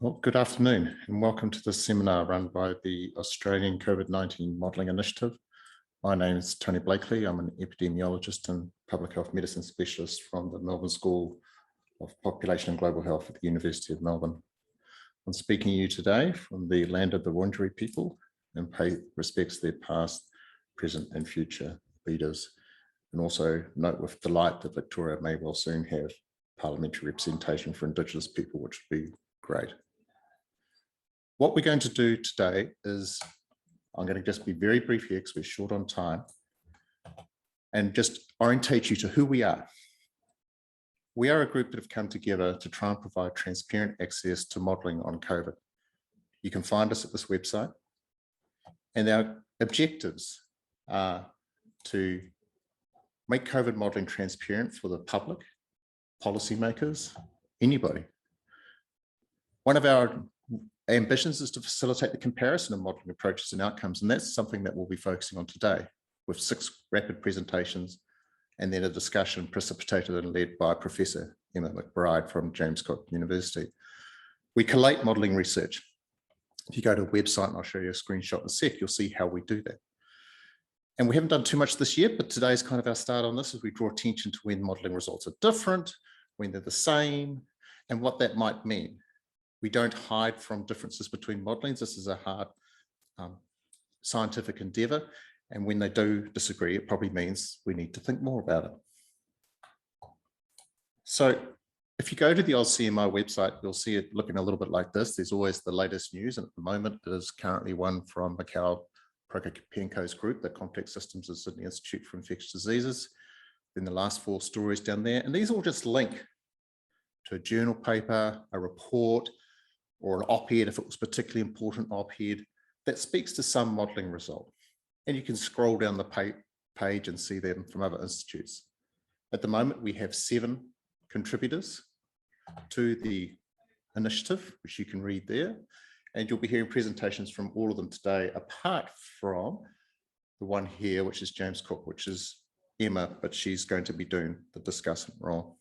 Well, good afternoon and welcome to this seminar run by the Australian COVID-19 Modelling Initiative. My name is Tony Blakely. I'm an epidemiologist and public health medicine specialist from the Melbourne School of Population and Global Health at the University of Melbourne. I'm speaking to you today from the land of the Wurundjeri people and pay respects to their past, present and future leaders. And also note with delight that Victoria may well soon have parliamentary representation for Indigenous people, which would be great. What we're going to do today is, I'm going to just be very brief here because we're short on time, and just orientate you to who we are. We are a group that have come together to try and provide transparent access to modelling on COVID. You can find us at this website, and our objectives are to make COVID modelling transparent for the public, policymakers, anybody. One of our ambitions is to facilitate the comparison of modelling approaches and outcomes, and that's something that we'll be focusing on today with 6 rapid presentations and then a discussion precipitated and led by Professor Emma McBride from James Cook University. We collate modelling research. If you go to a website, and I'll show you a screenshot in a sec, you'll see how we do that. And we haven't done too much this year, but today's kind of our start on this as we draw attention to when modelling results are different, when they're the same, and what that might mean. We don't hide from differences between modelings. This is a hard scientific endeavour. And when they do disagree, it probably means we need to think more about it. So if you go to the AUSCMI website, you'll see it looking a little bit like this. There's always the latest news. And at the moment, it is currently one from Mikhail Prokopenko's group, the Complex Systems of Sydney Institute for Infectious Diseases. Then the last 4 stories down there. And these all just link to a journal paper, a report, or an op-ed, if it was particularly important op-ed, that speaks to some modelling result. And you can scroll down the page and see them from other institutes. At the moment, we have 7 contributors to the initiative, which you can read there. And you'll be hearing presentations from all of them today, apart from the one here, which is James Cook, which is Emma, but she's going to be doing the discussant role.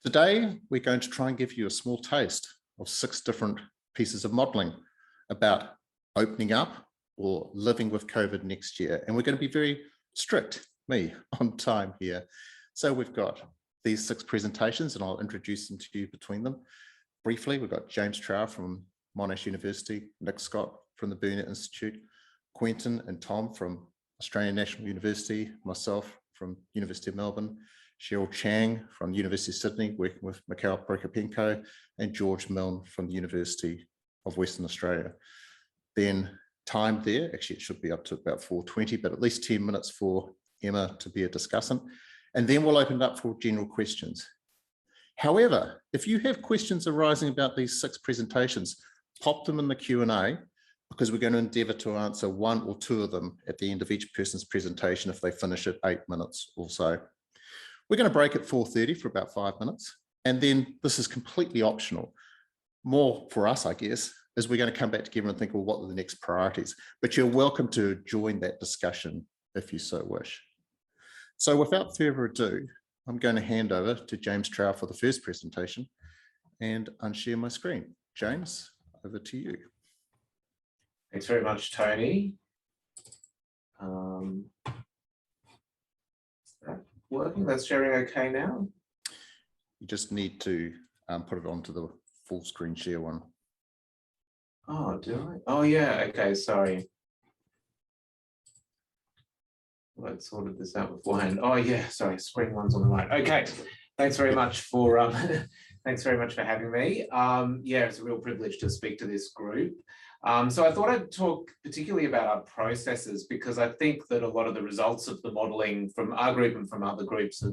Today, we're going to try and give you a small taste of 6 different pieces of modelling about opening up or living with COVID next year. And we're going to be very strict, on time here. So we've got these 6 presentations, and I'll introduce them to you between them. Briefly, we've got James Trauer from Monash University, Nick Scott from the Burnet Institute, Quentin and Tom from Australian National University, myself from University of Melbourne, Sheryl Chang from the University of Sydney, working with Mikhail Prokopenko, and George Milne from the University of Western Australia. Then time there, actually it should be up to about 4:20, but at least 10 minutes for Emma to be a discussant. And then we'll open it up for general questions. However, if you have questions arising about these 6 presentations, pop them in the Q&A, because we're going to endeavour to answer 1 or 2 of them at the end of each person's presentation if they finish at 8 minutes or so. We're going to break at 4:30 for about 5 minutes. And then this is completely optional. More for us, I guess, is we're going to come back together and think, well, what are the next priorities? But you're welcome to join that discussion if you so wish. So without further ado, I'm going to hand over to James Trauer for the first presentation and unshare my screen. James, over to you. Thanks very much, Tony. Working? That's sharing okay now? You just need to put it onto the full screen share one. Oh, do I? Oh, yeah. Okay, sorry. I sorted this out beforehand. Oh, yeah. Sorry, screen one's on the right. Okay. Thanks very much for having me. Yeah, it's a real privilege to speak to this group. So I thought I'd talk particularly about our processes, because I think that a lot of the results of the modelling from our group and from other groups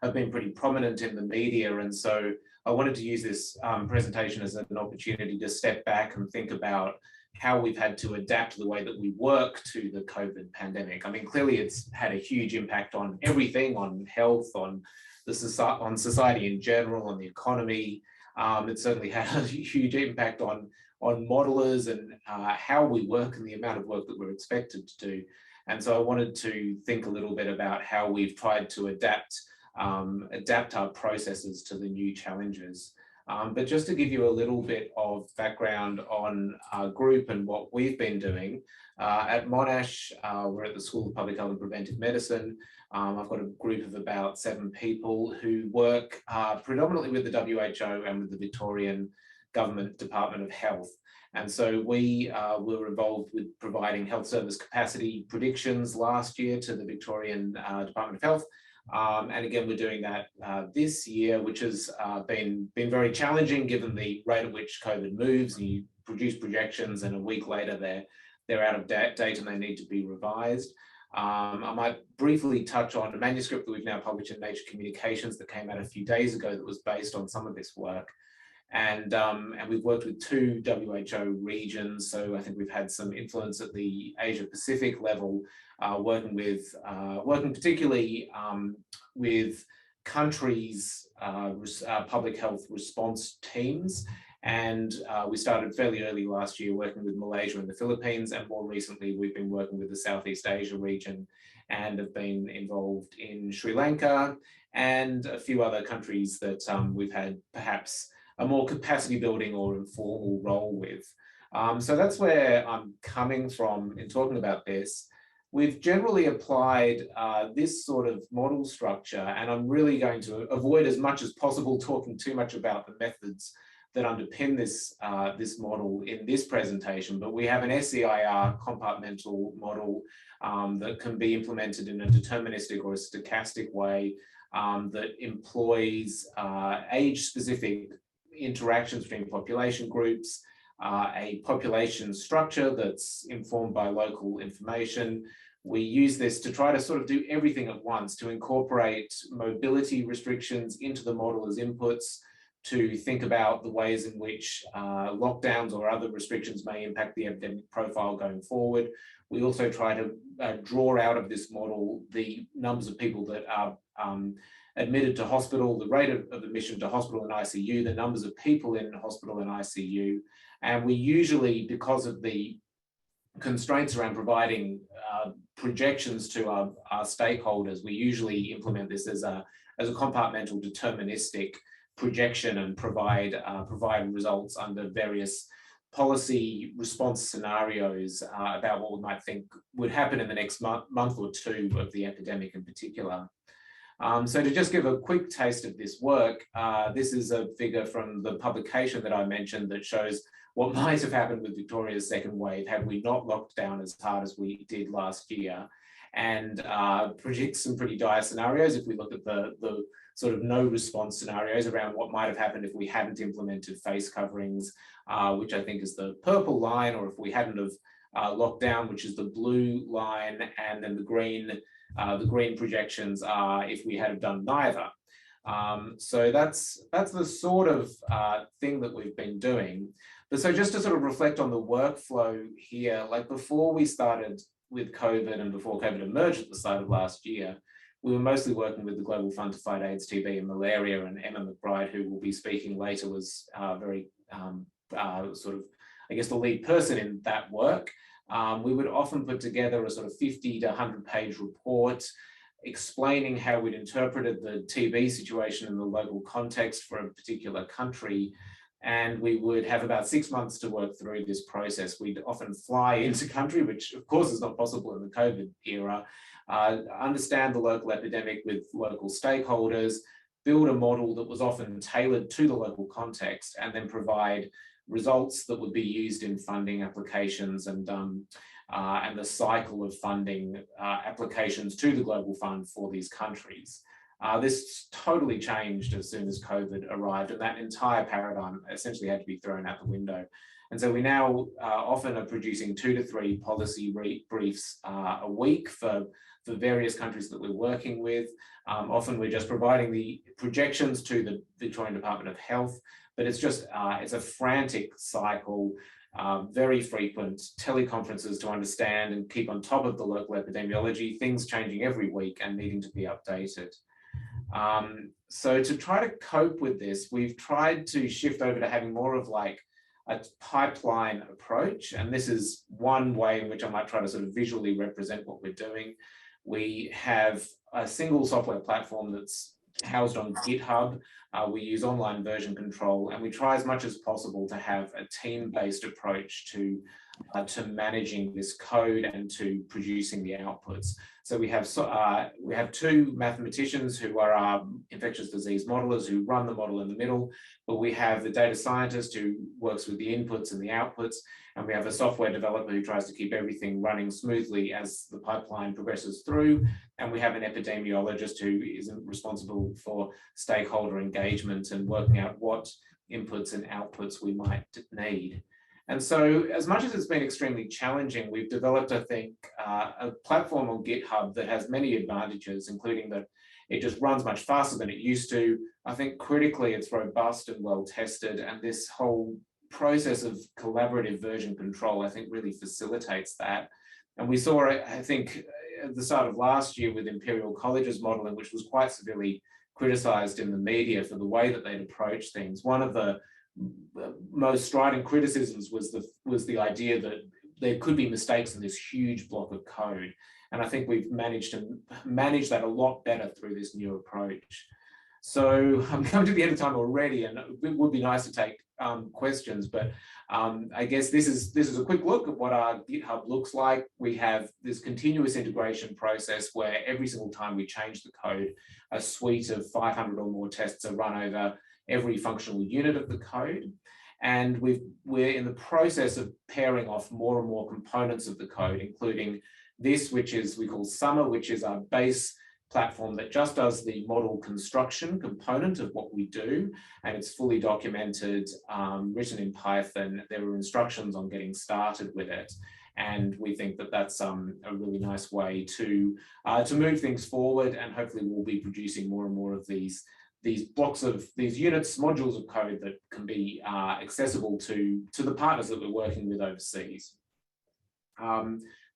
have been pretty prominent in the media. And so I wanted to use this presentation as an opportunity to step back and think about how we've had to adapt the way that we work to the COVID pandemic. I mean, clearly it's had a huge impact on everything, on health, on society in general, on the economy. It certainly had a huge impact on modelers and how we work and the amount of work that we're expected to do. And so I wanted to think a little bit about how we've tried to adapt our processes to the new challenges. But just to give you a little bit of background on our group and what we've been doing, at Monash, we're at the School of Public Health and Preventive Medicine. I've got a group of about 7 people who work predominantly with the WHO and with the Victorian Government Department of Health. And so we were involved with providing health service capacity predictions last year to the Victorian Department of Health. And again, we're doing that this year, which has been very challenging given the rate at which COVID moves. And you produce projections and a week later they're out of date and they need to be revised. I might briefly touch on a manuscript that we've now published in Nature Communications that came out a few days ago that was based on some of this work. And we've worked with 2 WHO regions. So I think we've had some influence at the Asia Pacific level, working particularly with countries' public health response teams. And we started fairly early last year working with Malaysia and the Philippines. And more recently, we've been working with the Southeast Asia region and have been involved in Sri Lanka and a few other countries that we've had perhaps a more capacity building or informal role with. So that's where I'm coming from in talking about this. We've generally applied this sort of model structure, and I'm really going to avoid as much as possible talking too much about the methods that underpin this, this model in this presentation, but we have an SCIR compartmental model that can be implemented in a deterministic or a stochastic way that employs age-specific interactions between population groups, a population structure that's informed by local information. We use this to try to sort of do everything at once, to incorporate mobility restrictions into the model as inputs, to think about the ways in which lockdowns or other restrictions may impact the epidemic profile going forward. We also try to draw out of this model the numbers of people that are admitted to hospital, the rate of admission to hospital and ICU, the numbers of people in hospital and ICU. And we usually, because of the constraints around providing projections to our stakeholders, we usually implement this as a compartmental deterministic projection and provide results under various policy response scenarios about what we might think would happen in the next month or 2 of the epidemic in particular. So to just give a quick taste of this work, this is a figure from the publication that I mentioned that shows what might have happened with Victoria's second wave had we not locked down as hard as we did last year, and predicts some pretty dire scenarios if we look at the sort of no response scenarios around what might have happened if we hadn't implemented face coverings, which I think is the purple line, or if we hadn't have locked down, which is the blue line, and then the green projections are if we had have done neither. So that's the sort of thing that we've been doing. But so just to sort of reflect on the workflow here, like before we started with COVID and before COVID emerged at the start of last year, we were mostly working with the Global Fund to Fight AIDS, TB and Malaria, and Emma McBride, who will be speaking later, was very sort of, I guess, the lead person in that work. We would often put together a sort of 50 to 100-page report explaining how we'd interpreted the TB situation in the local context for a particular country. And we would have about 6 months to work through this process. We'd often fly into country, which of course is not possible in the COVID era, understand the local epidemic with local stakeholders, build a model that was often tailored to the local context, and then provide results that would be used in funding applications and the cycle of funding applications to the Global Fund for these countries. This totally changed as soon as COVID arrived, and that entire paradigm essentially had to be thrown out the window. And so we now often are producing 2 to 3 policy briefs a week for various countries that we're working with. Often we're just providing the projections to the Victorian Department of Health, but it's just, it's a frantic cycle, very frequent teleconferences to understand and keep on top of the local epidemiology, things changing every week and needing to be updated. So to try to cope with this, we've tried to shift over to having more of like a pipeline approach. And this is one way in which I might try to sort of visually represent what we're doing. We have a single software platform that's housed on GitHub. We use online version control, and we try as much as possible to have a team-based approach to managing this code and to producing the outputs. So we have two mathematicians who are our infectious disease modelers who run the model in the middle, but we have the data scientist who works with the inputs and the outputs, and we have a software developer who tries to keep everything running smoothly as the pipeline progresses through, and we have an epidemiologist who is responsible for stakeholder engagement and working out what inputs and outputs we might need. And so as much as it's been extremely challenging, we've developed, I think, a platform on GitHub that has many advantages, including that it just runs much faster than it used to. I think critically it's robust and well tested, and this whole process of collaborative version control, I think, really facilitates that. And we saw, I think, at the start of last year with Imperial College's modelling, which was quite severely criticised in the media for the way that they'd approach things. One of the most strident criticisms was the idea that there could be mistakes in this huge block of code. And I think we've managed to manage that a lot better through this new approach. So I'm coming to the end of time already, and it would be nice to take questions, but I guess this is a quick look at what our GitHub looks like. We have this continuous integration process where every single time we change the code, a suite of 500 or more tests are run over every functional unit of the code. And we're in the process of pairing off more and more components of the code, including this, which is we call Summer, which is our base platform that just does the model construction component of what we do. And it's fully documented, written in Python. There are instructions on getting started with it. And we think that that's a really nice way to move things forward. And hopefully we'll be producing more and more of these blocks of these units, modules of code that can be accessible to the partners that we're working with overseas.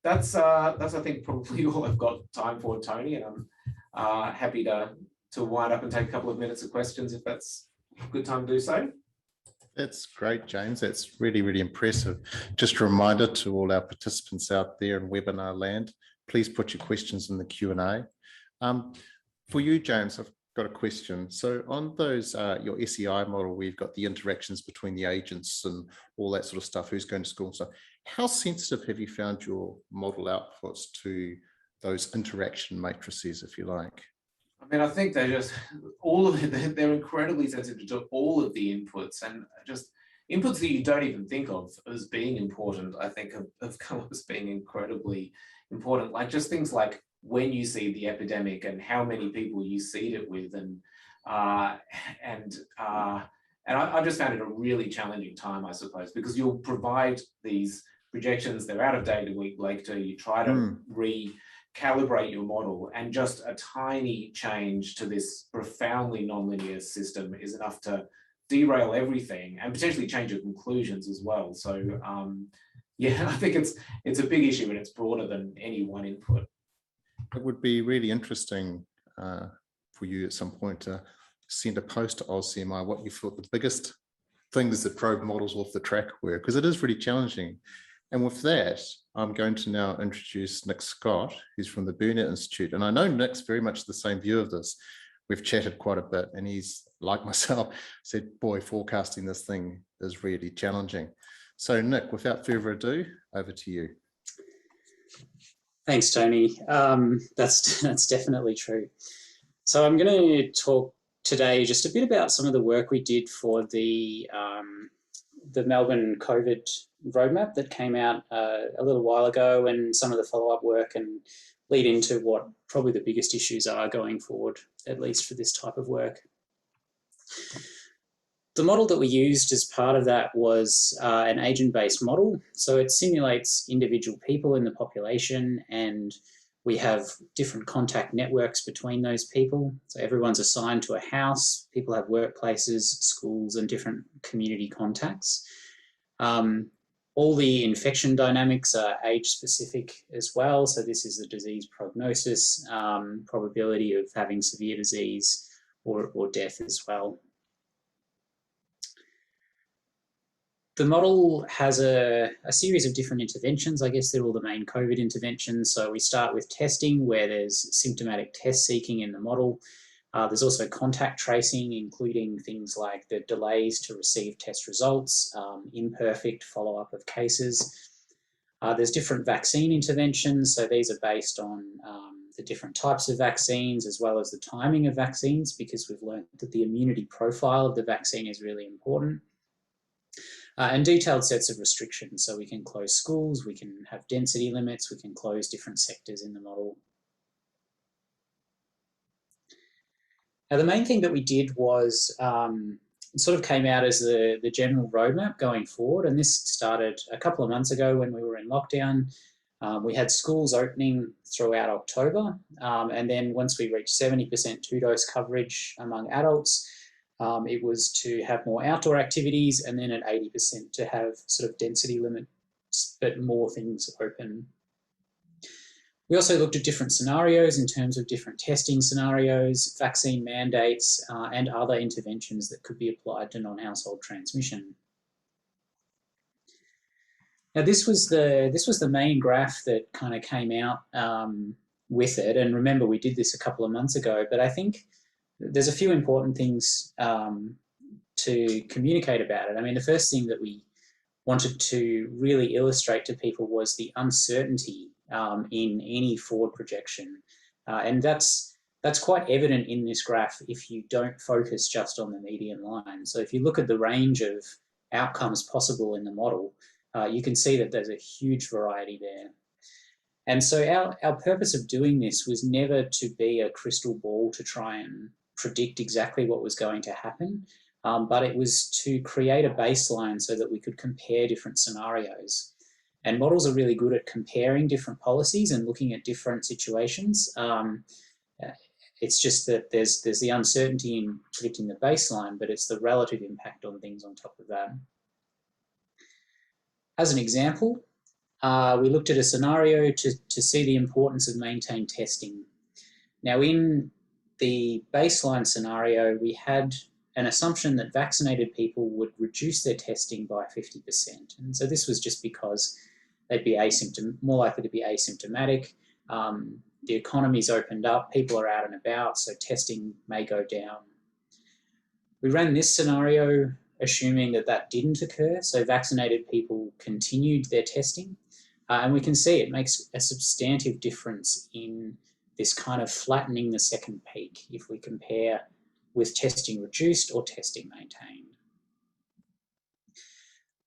That's I think probably all I've got time for, Tony, and I'm happy to wind up and take a couple of minutes of questions if that's a good time to do so. That's great, James. That's really, really impressive. Just a reminder to all our participants out there in webinar land, please put your questions in the Q&A. For you, James, I've got a question. So on those, your SEI model, we've got the interactions between the agents and all that sort of stuff, who's going to school and stuff. How sensitive have you found your model outputs to those interaction matrices, if you like? I mean, I think they're just they're incredibly sensitive to all of the inputs, and just inputs that you don't even think of as being important, I think have come up as being incredibly important. Like just things like when you see the epidemic and how many people you seed it with, and I just found it a really challenging time, I suppose, because you'll provide these projections, they're out of date a week later, you try to recalibrate your model, and just a tiny change to this profoundly nonlinear system is enough to derail everything and potentially change your conclusions as well. So yeah, I think it's a big issue, and it's broader than any one input. It would be really interesting for you at some point to send a post to AUSCMI what you thought the biggest things that drove models off the track were, because it is really challenging. And with that, I'm going to now introduce Nick Scott, who's from the Burnet Institute. And I know Nick's very much the same view of this. We've chatted quite a bit, and he's, like myself, said, boy, forecasting this thing is really challenging. So Nick, without further ado, over to you. Thanks, Tony. That's definitely true. So I'm going to talk today just a bit about some of the work we did for the Melbourne COVID roadmap that came out a little while ago, and some of the follow-up work, and lead into what probably the biggest issues are going forward, at least for this type of work. The model that we used as part of that was an agent-based model. So it simulates individual people in the population, and we have different contact networks between those people. So everyone's assigned to a house, people have workplaces, schools, and different community contacts. All the infection dynamics are age-specific as well. So this is the disease prognosis, probability of having severe disease or death as well. The model has a series of different interventions. I guess they're all the main COVID interventions. So we start with testing, where there's symptomatic test seeking in the model. There's also contact tracing, including things like the delays to receive test results, imperfect follow-up of cases. There's different vaccine interventions, so these are based on the different types of vaccines as well as the timing of vaccines, because we've learned that the immunity profile of the vaccine is really important. And detailed sets of restrictions, so we can close schools, we can have density limits, we can close different sectors in the model. Now, the main thing that we did was it sort of came out as the general roadmap going forward, and this started a couple of months ago when we were in lockdown. We had schools opening throughout October, and then once we reached 70% 2-dose coverage among adults, it was to have more outdoor activities, and then at 80% to have sort of density limits, but more things open. We also looked at different scenarios in terms of different testing scenarios, vaccine mandates, and other interventions that could be applied to non-household transmission. Now, this was the main graph that kind of came out with it. And remember, we did this a couple of months ago, but I think there's a few important things to communicate about it. I mean, the first thing that we wanted to really illustrate to people was the uncertainty in any forward projection. And that's quite evident in this graph if you don't focus just on the median line. So if you look at the range of outcomes possible in the model, you can see that there's a huge variety there. And so our purpose of doing this was never to be a crystal ball to try and predict exactly what was going to happen, but it was to create a baseline so that we could compare different scenarios. And models are really good at comparing different policies and looking at different situations. It's just that there's the uncertainty in predicting the baseline, but it's the relative impact on things on top of that. As an example, we looked at a scenario to see the importance of maintained testing. Now, in the baseline scenario, we had an assumption that vaccinated people would reduce their testing by 50%. And so this was just because they'd be more likely to be asymptomatic. The economy's opened up, people are out and about, so testing may go down. We ran this scenario assuming that that didn't occur, so vaccinated people continued their testing. And we can see it makes a substantive difference in this kind of flattening the second peak if we compare with testing reduced or testing maintained.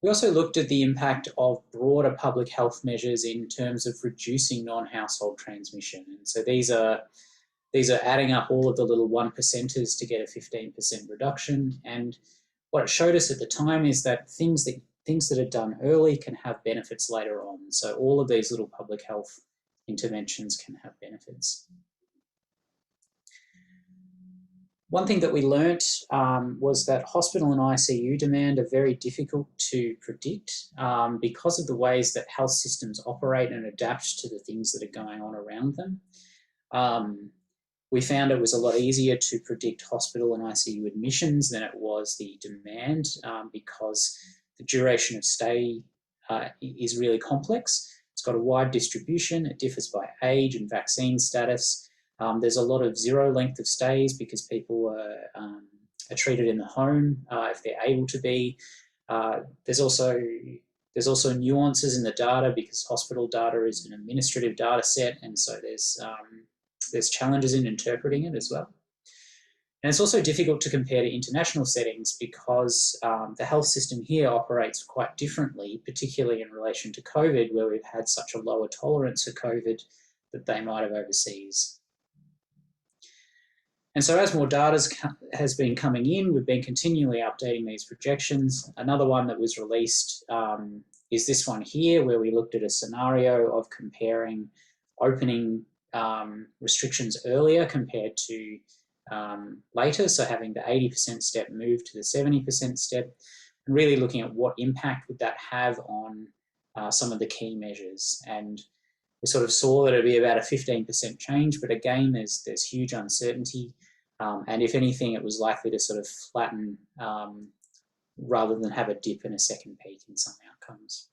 We also looked at the impact of broader public health measures in terms of reducing non-household transmission. And so these are adding up all of the little 1%ers to get a 15% reduction. And what it showed us at the time is that things that are done early can have benefits later on. So all of these little public health interventions can have benefits. One thing that we learnt was that hospital and ICU demand are very difficult to predict because of the ways that health systems operate and adapt to the things that are going on around them. We found it was a lot easier to predict hospital and ICU admissions than it was the demand because the duration of stay is really complex. It's got a wide distribution. It differs by age and vaccine status. There's a lot of zero length of stays because people are treated in the home if they're able to be. There's also nuances in the data because hospital data is an administrative data set, and so there's challenges in interpreting it as well. And it's also difficult to compare to international settings because the health system here operates quite differently, particularly in relation to COVID, where we've had such a lower tolerance for COVID that they might have overseas. And so as more data has been coming in, we've been continually updating these projections. Another one that was released is this one here, where we looked at a scenario of comparing opening restrictions earlier compared to later, so having the 80% step move to the 70% step, and really looking at what impact would that have on some of the key measures. And we sort of saw that it'd be about a 15% change, but again, there's huge uncertainty. And if anything, it was likely to sort of flatten rather than have a dip and a second peak in some outcomes.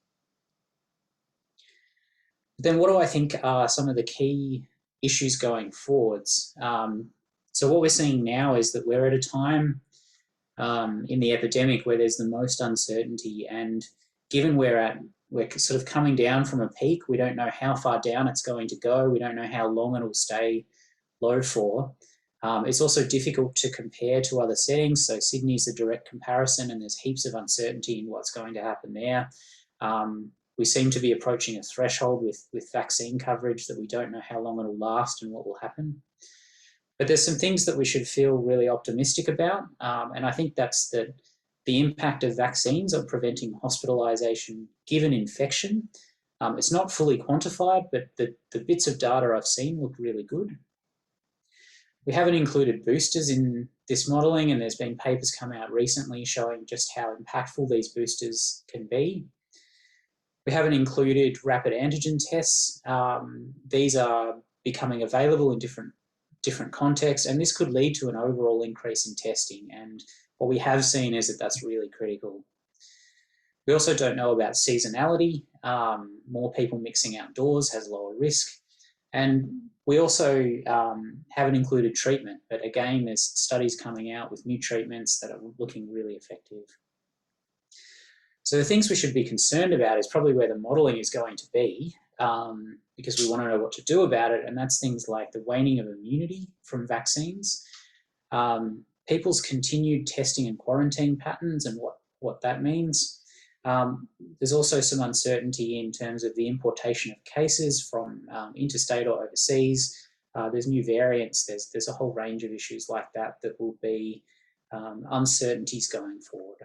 But then what do I think are some of the key issues going forwards? So what we're seeing now is that we're at a time in the epidemic where there's the most uncertainty, and given we're sort of coming down from a peak, we don't know how far down it's going to go, we don't know how long it'll stay low for. It's also difficult to compare to other settings. So Sydney is a direct comparison, and there's heaps of uncertainty in what's going to happen there. We seem to be approaching a threshold with vaccine coverage that we don't know how long it'll last and what will happen. But there's some things that we should feel really optimistic about. And I think that's the impact of vaccines on preventing hospitalisation given infection. It's not fully quantified, but the bits of data I've seen look really good. We haven't included boosters in this modelling, and there's been papers come out recently showing just how impactful these boosters can be. We haven't included rapid antigen tests. These are becoming available in different contexts, and this could lead to an overall increase in testing. And what we have seen is that that's really critical. We also don't know about seasonality. More people mixing outdoors has lower risk. And we also haven't included treatment, but again, there's studies coming out with new treatments that are looking really effective. So the things we should be concerned about is probably where the modelling is going to be, because we want to know what to do about it, and that's things like the waning of immunity from vaccines, people's continued testing and quarantine patterns and what that means. There's also some uncertainty in terms of the importation of cases from interstate or overseas. There's new variants, there's a whole range of issues like that that will be uncertainties going forward.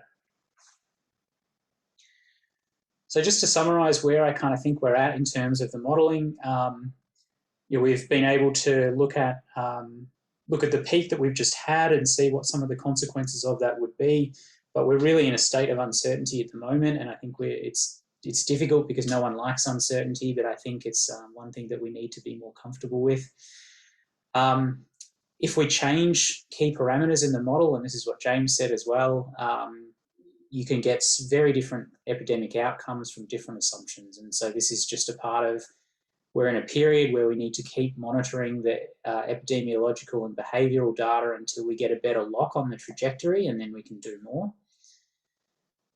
So just to summarise where I kind of think we're at in terms of the modelling, we've been able to look at the peak that we've just had and see what some of the consequences of that would be. But we're really in a state of uncertainty at the moment, and I think it's difficult because no one likes uncertainty, but I think it's one thing that we need to be more comfortable with. If we change key parameters in the model, and this is what James said as well, you can get very different epidemic outcomes from different assumptions. And so this is just a part of, we're in a period where we need to keep monitoring the epidemiological and behavioural data until we get a better lock on the trajectory, and then we can do more.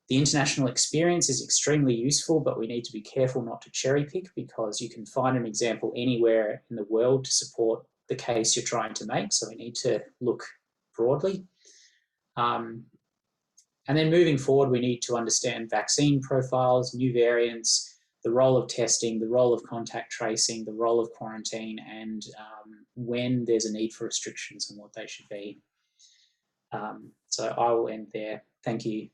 The international experience is extremely useful, but we need to be careful not to cherry pick, because you can find an example anywhere in the world to support the case you're trying to make. So we need to look broadly. And then moving forward, we need to understand vaccine profiles, new variants, the role of testing, the role of contact tracing, the role of quarantine, and when there's a need for restrictions and what they should be. So I will end there. Thank you.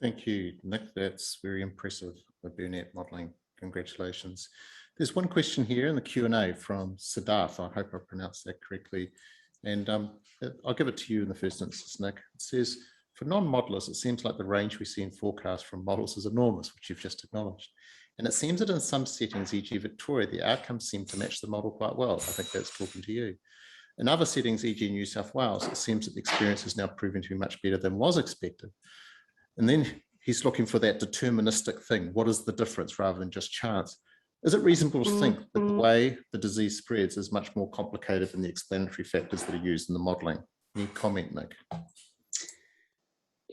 Thank you, Nick. That's very impressive, the Burnet modelling. Congratulations. There's one question here in the Q&A from Siddharth. I hope I pronounced that correctly. And I'll give it to you in the first instance, Nick. It says, for non-modelers, it seems like the range we see in forecasts from models is enormous, which you've just acknowledged. And it seems that in some settings, e.g. Victoria, the outcomes seem to match the model quite well. I think that's talking to you. In other settings, e.g. New South Wales, it seems that the experience is now proving to be much better than was expected. And then he's looking for that deterministic thing. What is the difference rather than just chance? Is it reasonable to think that the way the disease spreads is much more complicated than the explanatory factors that are used in the modelling? Any comment, Nick?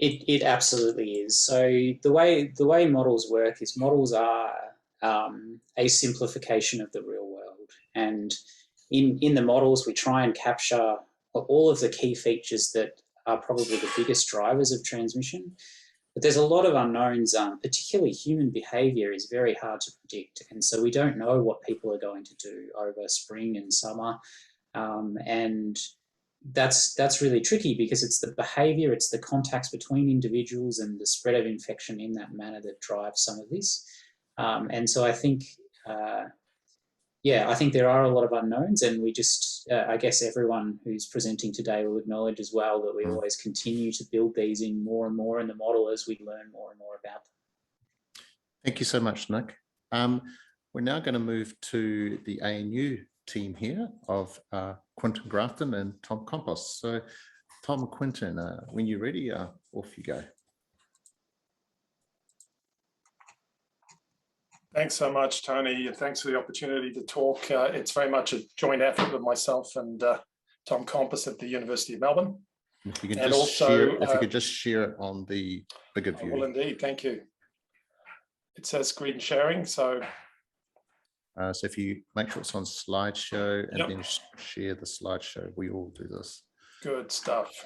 It absolutely is. So the way models work is models are a simplification of the real world. And in the models, we try and capture all of the key features that are probably the biggest drivers of transmission. But there's a lot of unknowns, particularly human behaviour is very hard to predict. And so we don't know what people are going to do over spring and summer. And that's really tricky, because it's the behaviour, it's the contacts between individuals and the spread of infection in that manner that drives some of this. And so I think, I think there are a lot of unknowns, and we just, I guess everyone who's presenting today will acknowledge as well that we always continue to build these in more and more in the model as we learn more and more about them. Thank you so much, Nick. We're now going to move to the ANU team here of Quentin, Grafton and Tom Kompas. So Tom, Quentin, when you're ready, off you go. Thanks so much, Tony, and thanks for the opportunity to talk. It's very much a joint effort with myself and Tom Kompas at the University of Melbourne. If you could And just also, share, if you could just share it on the bigger I will view. indeed, thank you. It says screen sharing, so So if you make sure it's on slideshow and Yep. then share the slideshow, we all do this. good stuff.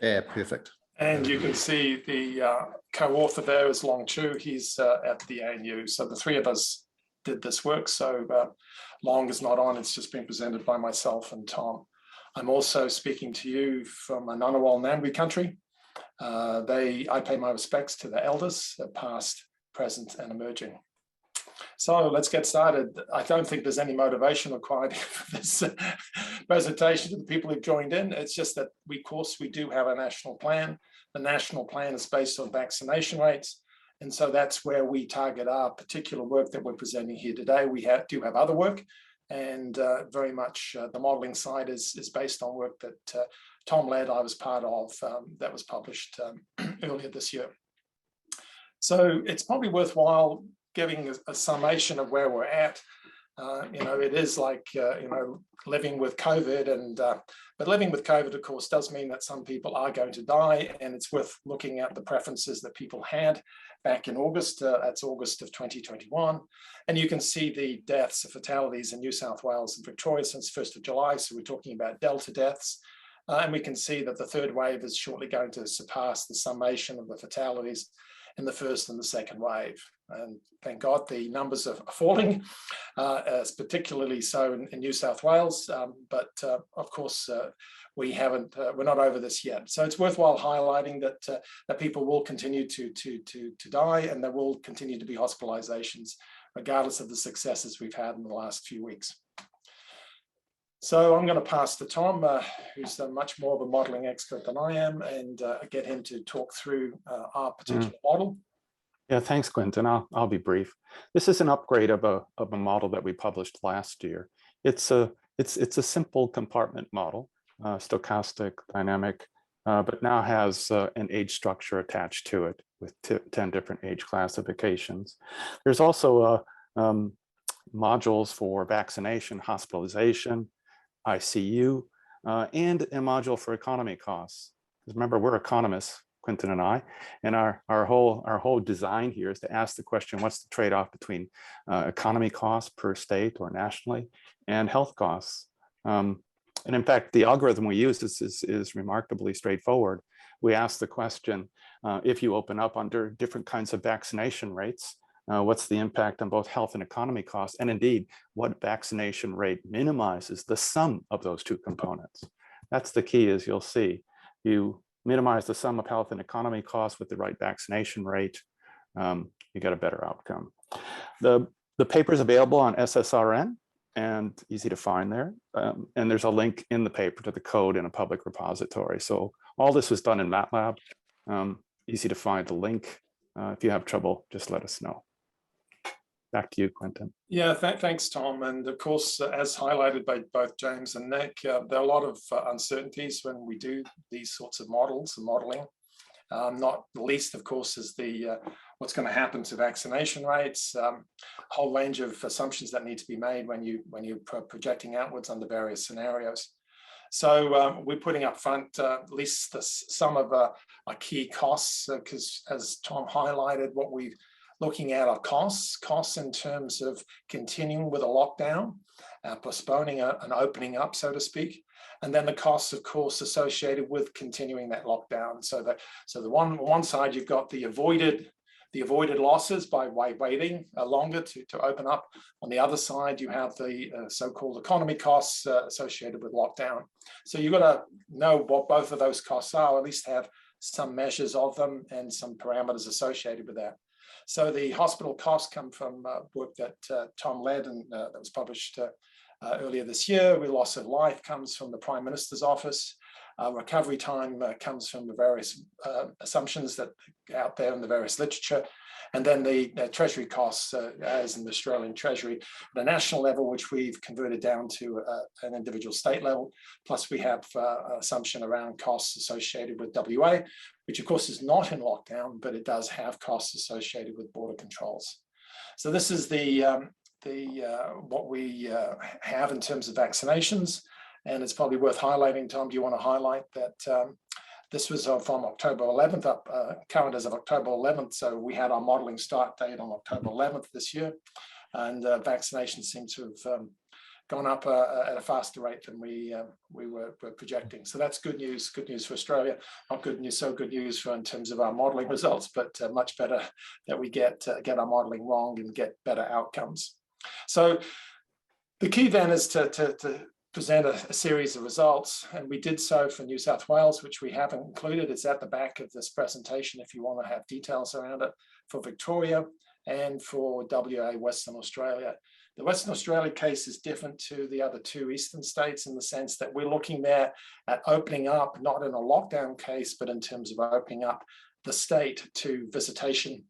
Yeah, perfect. And you can see the co-author there is Long Chu. He's at the ANU. So the three of us did this work. So Long is not on. It's just been presented by myself and Tom. I'm also speaking to you from a Ngunnawal Ngambri country. I pay my respects to the elders, past, present, and emerging. So let's get started. I don't think there's any motivation required for this presentation to the people who've joined in. It's just that of course, we do have a national plan. The national plan is based on vaccination rates. And so that's where we target our particular work that we're presenting here today. We do have other work, and very much the modelling side is based on work that Tom led, I was part of, that was published earlier this year. So it's probably worthwhile giving a summation of where we're at. It is like, living with COVID, but living with COVID, of course, does mean that some people are going to die, and it's worth looking at the preferences that people had back in August. That's August of 2021. And you can see the deaths, the fatalities in New South Wales and Victoria since 1st of July. So we're talking about Delta deaths. And we can see that the third wave is shortly going to surpass the summation of the fatalities in the first and the second wave. And thank God the numbers are falling, particularly so in New South Wales. But of course, we're not over this yet. So it's worthwhile highlighting that people will continue to die, and there will continue to be hospitalizations, regardless of the successes we've had in the last few weeks. So I'm going to pass to Tom, who's much more of a modelling expert than I am, and get him to talk through our particular model. Yeah, thanks, Quentin. I'll be brief. This is an upgrade of a model that we published last year. It's a simple compartment model, stochastic, dynamic, but now has an age structure attached to it with 10 different age classifications. There's also modules for vaccination, hospitalization, ICU, and a module for economy costs. Because remember, we're economists, Quentin and I, and our whole design here is to ask the question: what's the trade-off between economy costs per state or nationally and health costs? And in fact, the algorithm we use is remarkably straightforward. We ask the question: if you open up under different kinds of vaccination rates, what's the impact on both health and economy costs? And indeed, what vaccination rate minimizes the sum of those two components? That's the key, as you'll see. You minimize the sum of health and economy costs with the right vaccination rate, you get a better outcome. The paper is available on SSRN and easy to find there. And there's a link in the paper to the code in a public repository. So all this was done in MATLAB. Easy to find the link. If you have trouble, just let us know. Back to you, Quentin. Yeah, thanks, Tom. And of course, as highlighted by both James and Nick, there are a lot of uncertainties when we do these sorts of models and modeling. Not the least, of course, is what's going to happen to vaccination rates. A whole range of assumptions that need to be made when you're projecting outwards under various scenarios. So we're putting up front at least some of our key costs, because as Tom highlighted, what we're looking at are costs in terms of continuing with a lockdown, postponing an opening up, so to speak, and then the costs, of course, associated with continuing that lockdown. So the one side, you've got the avoided losses by waiting longer to open up. On the other side, you have the so-called economy costs associated with lockdown. So you've got to know what both of those costs are, or at least have some measures of them and some parameters associated with that. So the hospital costs come from work that Tom led and that was published earlier this year. The loss of life comes from the Prime Minister's office. Recovery time comes from the various assumptions that are out there in the various literature. And then the Treasury costs, as in the Australian Treasury, at a national level, which we've converted down to an individual state level. Plus we have assumption around costs associated with WA, which of course is not in lockdown, but it does have costs associated with border controls. So this is what we have in terms of vaccinations. And it's probably worth highlighting, Tom, do you want to highlight that this was from October 11th, current as of October 11th. So we had our modelling start date on October 11th this year. And vaccinations seem to have gone up at a faster rate than we were projecting. So that's good news for Australia. Not good news, so good news for in terms of our modelling results, but much better that we get our modelling wrong and get better outcomes. So the key then is to present a series of results, and we did so for New South Wales, which we haven't included. It's at the back of this presentation if you want to have details around it, for Victoria and for WA, Western Australia. The Western Australia case is different to the other two eastern states in the sense that we're looking there at opening up, not in a lockdown case, but in terms of opening up the state to visitation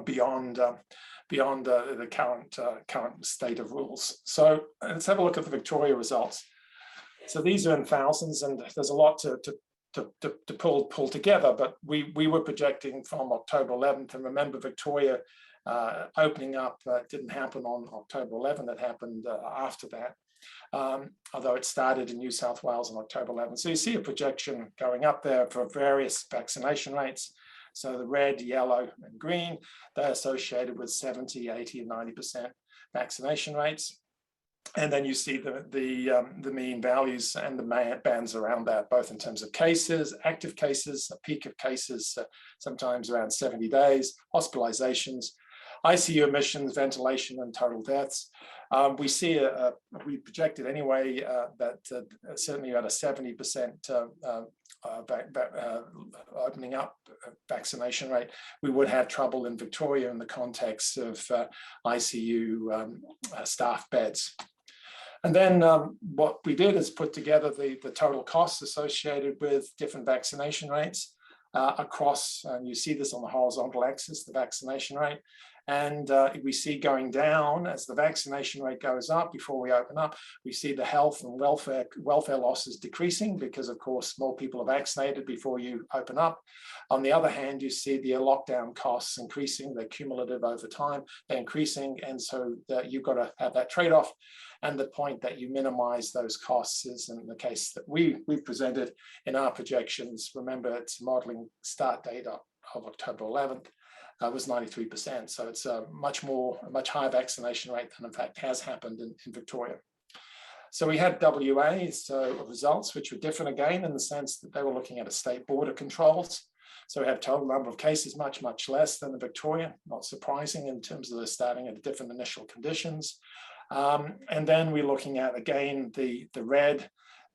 beyond the current state of rules. So let's have a look at the Victoria results. So these are in thousands, and there's a lot to pull together, but we were projecting from October 11th, and remember Victoria opening up didn't happen on October 11th, it happened after that, although it started in New South Wales on October 11th. So you see a projection going up there for various vaccination rates. So the red, yellow, and green, they're associated with 70, 80, and 90% vaccination rates. And then you see the mean values and the bands around that, both in terms of cases, active cases, a peak of cases, sometimes around 70 days, hospitalizations, ICU admissions, ventilation, and total deaths. We see, we projected anyway that certainly at a 70% opening up vaccination rate, we would have trouble in Victoria in the context of ICU staff beds. And then what we did is put together the total costs associated with different vaccination rates across, and you see this on the horizontal axis, the vaccination rate. And we see going down as the vaccination rate goes up before we open up. We see the health and welfare losses decreasing because, of course, more people are vaccinated before you open up. On the other hand, you see the lockdown costs increasing. They're cumulative over time. They're increasing, and so you've got to have that trade-off. And the point that you minimize those costs is in the case that we presented in our projections. Remember, it's modelling start date of October 11th. Was 93%. So it's a much higher vaccination rate than in fact has happened in Victoria. So we had WA's results, which were different again in the sense that they were looking at a state border controls. So we have total number of cases much less than the Victoria, not surprising in terms of the starting at different initial conditions. And then we're looking at, again, the red,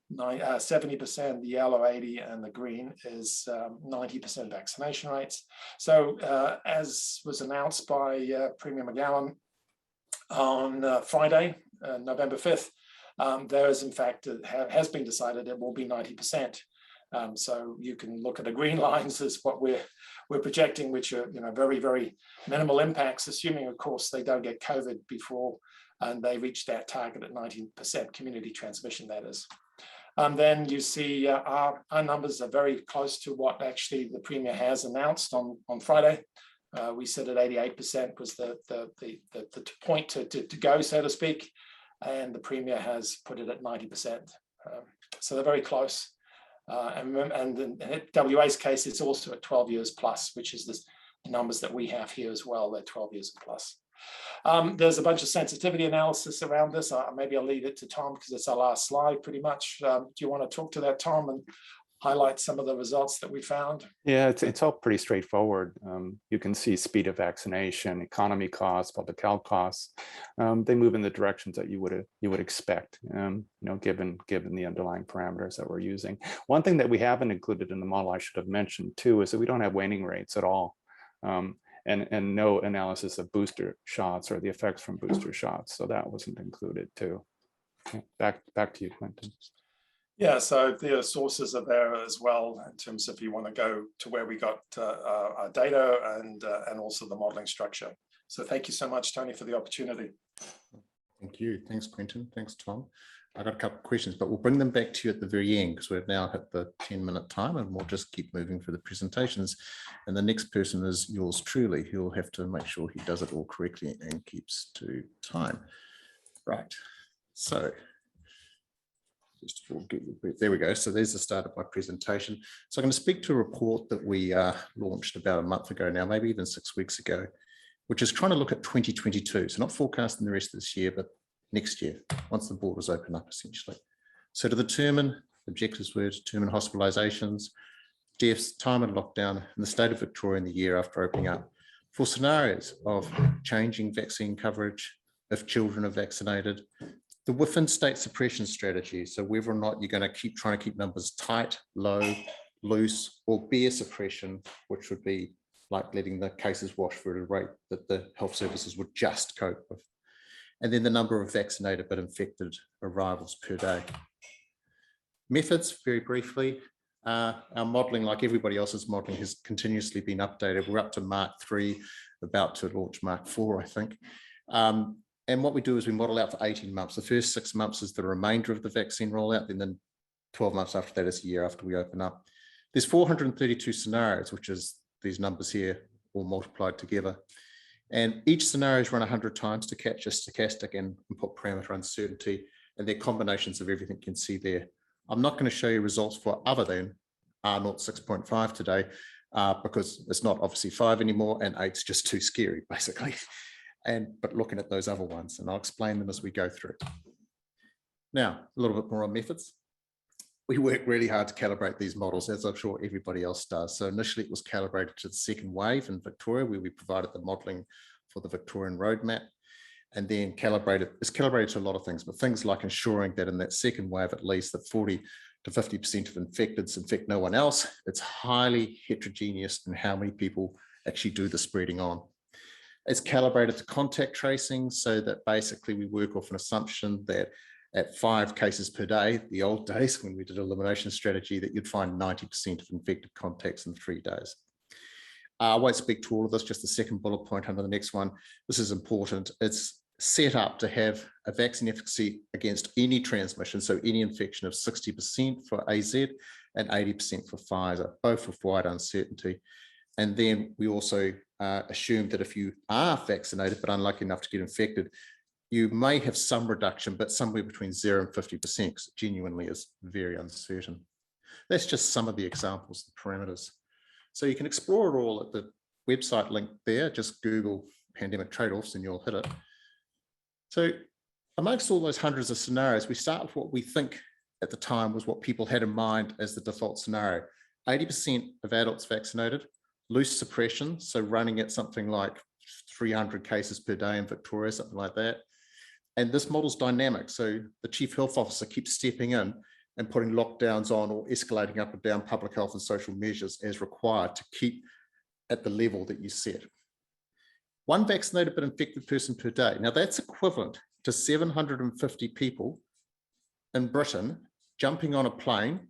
70%, the yellow 80, and the green is 90% vaccination rates. So as was announced by Premier McGowan on Friday, November 5th, there is in fact, has been decided it will be 90%. So you can look at the green lines as what we're projecting, which are very, very minimal impacts, assuming of course they don't get COVID before and they reach that target at 90% community transmission, that is. Then you see our numbers are very close to what actually the Premier has announced on Friday. We said at 88% was the point to go, so to speak, and the Premier has put it at 90%. So they're very close. And in WA's case, it's also at 12 years plus, which is the numbers that we have here as well. They're 12 years plus. There's a bunch of sensitivity analysis around this. Maybe I'll leave it to Tom because it's our last slide pretty much. Do you want to talk to that, Tom, and highlight some of the results that we found? Yeah, it's all pretty straightforward. You can see speed of vaccination, economy costs, public health costs. They move in the directions that you would expect, given the underlying parameters that we're using. One thing that we haven't included in the model I should have mentioned too is that we don't have waning rates at all. And no analysis of booster shots or the effects from booster shots. So that wasn't included too. Back to you, Quentin. Yeah, so the sources are there as well in terms of if you want to go to where we got our data and also the modeling structure. So thank you so much, Tony, for the opportunity. Thank you. Thanks, Quentin. Thanks, Tom. I got a couple of questions, but we'll bring them back to you at the very end because we've now hit the 10-minute time and we'll just keep moving for the presentations. And the next person is yours truly. He'll have to make sure he does it all correctly and keeps to time. Right. So There we go. So there's the start of my presentation. So I'm going to speak to a report that we launched about a month ago now, maybe even 6 weeks ago, which is trying to look at 2022. So not forecasting the rest of this year, but next year, once the borders open up, essentially. So to determine, objectives were to determine hospitalizations, deaths, time in lockdown, and the state of Victoria in the year after opening up, for scenarios of changing vaccine coverage, if children are vaccinated, the within state suppression strategy, so whether or not you're going to trying to keep numbers tight, low, loose, or bare suppression, which would be like letting the cases wash through at a rate that the health services would just cope with. And then the number of vaccinated but infected arrivals per day. Methods, very briefly, our modelling, like everybody else's modelling, has continuously been updated. We're up to Mark 3, about to launch Mark 4, I think. And what we do is we model out for 18 months. The first 6 months is the remainder of the vaccine rollout, and then 12 months after that is a year after we open up. There's 432 scenarios, which is these numbers here, all multiplied together. And each scenario is run 100 times to capture stochastic and input parameter uncertainty, and they're combinations of everything you can see there. I'm not going to show you results for other than R0 6.5 today, because it's not obviously 5 anymore, and 8's just too scary, basically. But looking at those other ones, and I'll explain them as we go through. Now, a little bit more on methods. We work really hard to calibrate these models, as I'm sure everybody else does. So initially it was calibrated to the second wave in Victoria, where we provided the modelling for the Victorian roadmap, and then it's calibrated to a lot of things, but things like ensuring that in that second wave, at least that 40 to 50% of infecteds infect no one else. It's highly heterogeneous in how many people actually do the spreading on. It's calibrated to contact tracing, so that basically we work off an assumption that at 5 cases per day, the old days when we did elimination strategy, that you'd find 90% of infected contacts in 3 days. I won't speak to all of this, just the second bullet point under the next one. This is important. It's set up to have a vaccine efficacy against any transmission, so any infection, of 60% for AZ and 80% for Pfizer, both with wide uncertainty. And then we also assume that if you are vaccinated but unlucky enough to get infected, you may have some reduction, but somewhere between 0 and 50%, because it genuinely is very uncertain. That's just some of the examples, the parameters. So you can explore it all at the website link there. Just Google pandemic trade-offs and you'll hit it. So amongst all those hundreds of scenarios, we start with what we think at the time was what people had in mind as the default scenario. 80% of adults vaccinated, loose suppression, so running at something like 300 cases per day in Victoria, something like that. And this model's dynamic, so the Chief Health Officer keeps stepping in and putting lockdowns on or escalating up and down public health and social measures as required to keep at the level that you set. 1 vaccinated but infected person per day. Now that's equivalent to 750 people in Britain jumping on a plane,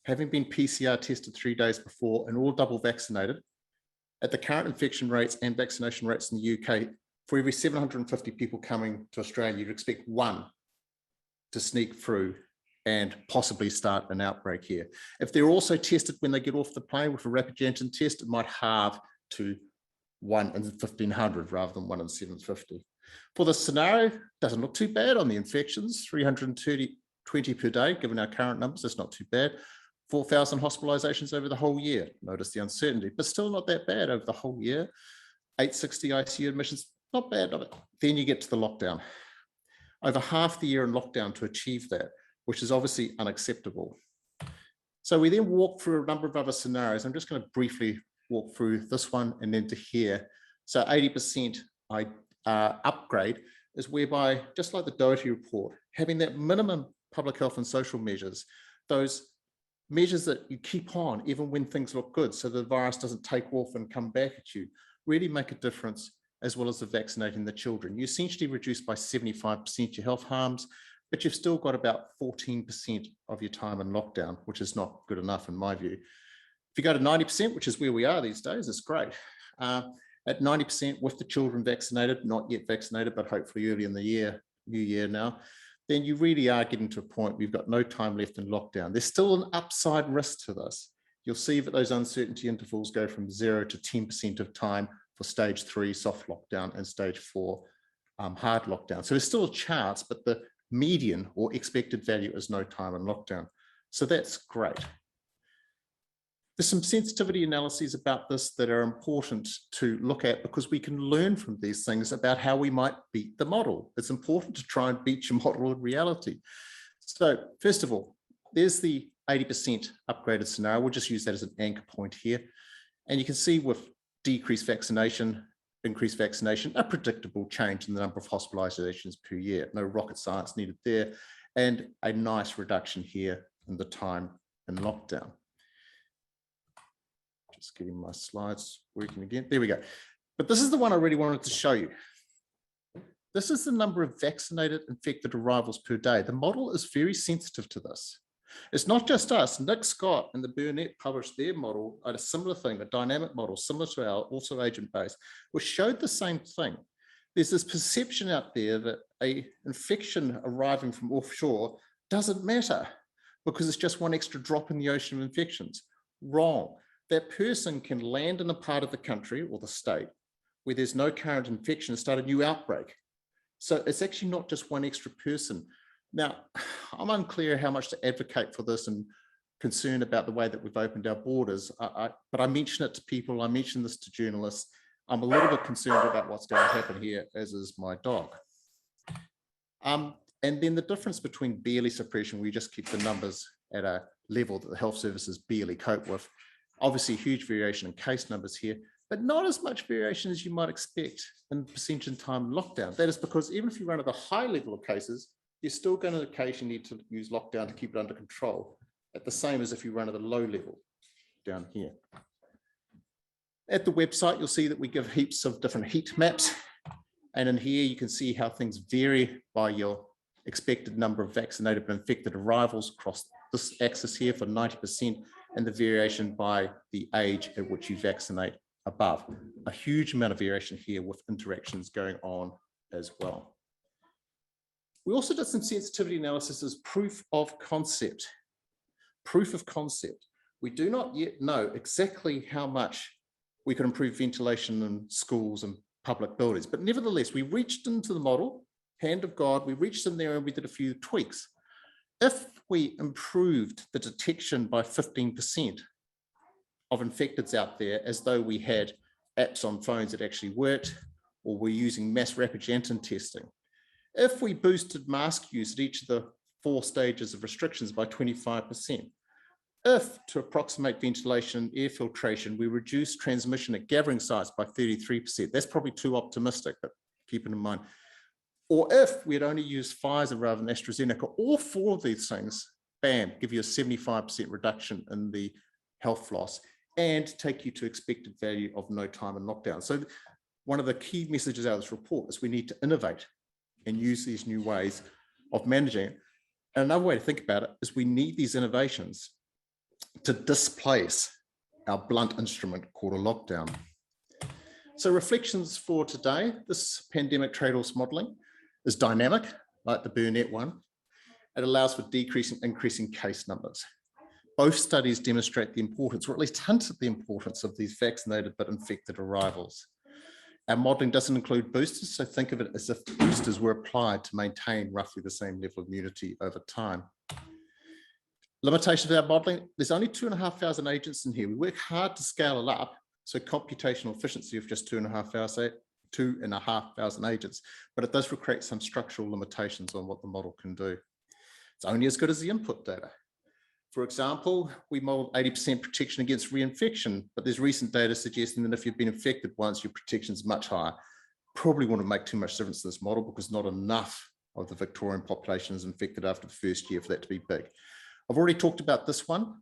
having been PCR tested 3 days before and all double vaccinated. At the current infection rates and vaccination rates in the UK, for every 750 people coming to Australia, you'd expect 1 to sneak through and possibly start an outbreak here. If they're also tested when they get off the plane with a rapid antigen test, it might halve to 1 in 1,500 rather than 1 in 750. For the scenario, doesn't look too bad on the infections, 320 per day, given our current numbers, that's not too bad. 4,000 hospitalizations over the whole year. Notice the uncertainty, but still not that bad over the whole year. 860 ICU admissions, not bad. Then you get to the lockdown. Over half the year in lockdown to achieve that, which is obviously unacceptable. So we then walk through a number of other scenarios. I'm just going to briefly walk through this one and then to here. So 80% upgrade is whereby, just like the Doherty report, having that minimum public health and social measures, those measures that you keep on even when things look good, so the virus doesn't take off and come back at you, really make a difference, as well as the vaccinating the children. You essentially reduce by 75% your health harms, but you've still got about 14% of your time in lockdown, which is not good enough in my view. If you go to 90%, which is where we are these days, it's great. At 90% with the children vaccinated, not yet vaccinated, but hopefully early in the year, new year now, then you really are getting to a point where you've got no time left in lockdown. There's still an upside risk to this. You'll see that those uncertainty intervals go from 0 to 10% of time for stage 3 soft lockdown and stage 4 hard lockdown. So there's still a chance, but the median or expected value is no time in lockdown. So that's great. There's some sensitivity analyses about this that are important to look at because we can learn from these things about how we might beat the model. It's important to try and beat your model in reality. So first of all, there's the 80% upgraded scenario. We'll just use that as an anchor point here. And you can see with decreased vaccination, increased vaccination, a predictable change in the number of hospitalizations per year. No rocket science needed there. And a nice reduction here in the time in lockdown. Just getting my slides working again. There we go. But this is the one I really wanted to show you. This is the number of vaccinated infected arrivals per day. The model is very sensitive to this. It's not just us. Nick Scott and the Burnet published their model at a similar thing, a dynamic model similar to our, also agent-based, which showed the same thing. There's this perception out there that an infection arriving from offshore doesn't matter because it's just one extra drop in the ocean of infections. Wrong. That person can land in a part of the country or the state where there's no current infection and start a new outbreak. So it's actually not just one extra person. Now, I'm unclear how much to advocate for this and concerned about the way that we've opened our borders, but I mention it to people, I mention this to journalists. I'm a little bit concerned about what's going to happen here, as is my dog. And then the difference between barely suppression, we just keep the numbers at a level that the health services barely cope with. Obviously, huge variation in case numbers here, but not as much variation as you might expect in percentage in time lockdown. That is because even if you run at a high level of cases, you're still going to occasionally need to use lockdown to keep it under control, at the same as if you run at a low level down here. At the website, you'll see that we give heaps of different heat maps. And in here, you can see how things vary by your expected number of vaccinated but infected arrivals across this axis here for 90%, and the variation by the age at which you vaccinate above. A huge amount of variation here with interactions going on as well. We also did some sensitivity analysis as proof of concept. Proof of concept. We do not yet know exactly how much we can improve ventilation in schools and public buildings, but nevertheless, we reached into the model, hand of God, we reached in there and we did a few tweaks. If we improved the detection by 15% of infecteds out there, as though we had apps on phones that actually worked, or we're using mass rapid antigen testing. If we boosted mask use at each of the 4 stages of restrictions by 25%, if to approximate ventilation and air filtration, we reduced transmission at gathering sites by 33%, that's probably too optimistic, but keep it in mind. Or if we had only used Pfizer rather than AstraZeneca, all 4 of these things, bam, give you a 75% reduction in the health loss and take you to expected value of no time in lockdown. So one of the key messages out of this report is we need to innovate and use these new ways of managing it. And another way to think about it is we need these innovations to displace our blunt instrument called a lockdown. So reflections for today, this pandemic trade-offs modelling is dynamic, like the Burnet one. It allows for decreasing and increasing case numbers. Both studies demonstrate the importance, or at least hint at the importance, of these vaccinated but infected arrivals. Our modelling doesn't include boosters, so think of it as if boosters were applied to maintain roughly the same level of immunity over time. Limitations of our modelling, there's only 2,500 agents in here. We work hard to scale it up, so computational efficiency of just 2,500 agents, but it does create some structural limitations on what the model can do. It's only as good as the input data. For example, we modeled 80% protection against reinfection, but there's recent data suggesting that if you've been infected once, your protection is much higher. Probably wouldn't make too much difference in this model because not enough of the Victorian population is infected after the first year for that to be big. I've already talked about this one,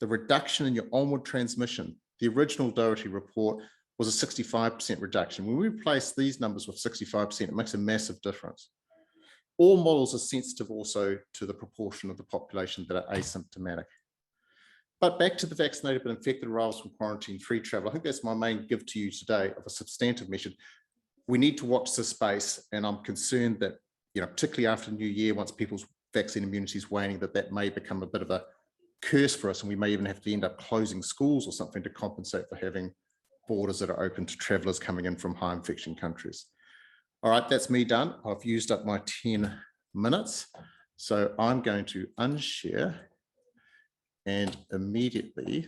the reduction in your onward transmission. The original Doherty report was a 65% reduction. When we replace these numbers with 65%, it makes a massive difference. All models are sensitive also to the proportion of the population that are asymptomatic. But back to the vaccinated but infected arrivals from quarantine-free travel. I think that's my main give to you today of a substantive measure. We need to watch this space, and I'm concerned that, particularly after the new year, once people's vaccine immunity is waning, that may become a bit of a curse for us, and we may even have to end up closing schools or something to compensate for having borders that are open to travellers coming in from high infection countries. All right, that's me done. I've used up my 10 minutes. So I'm going to unshare and immediately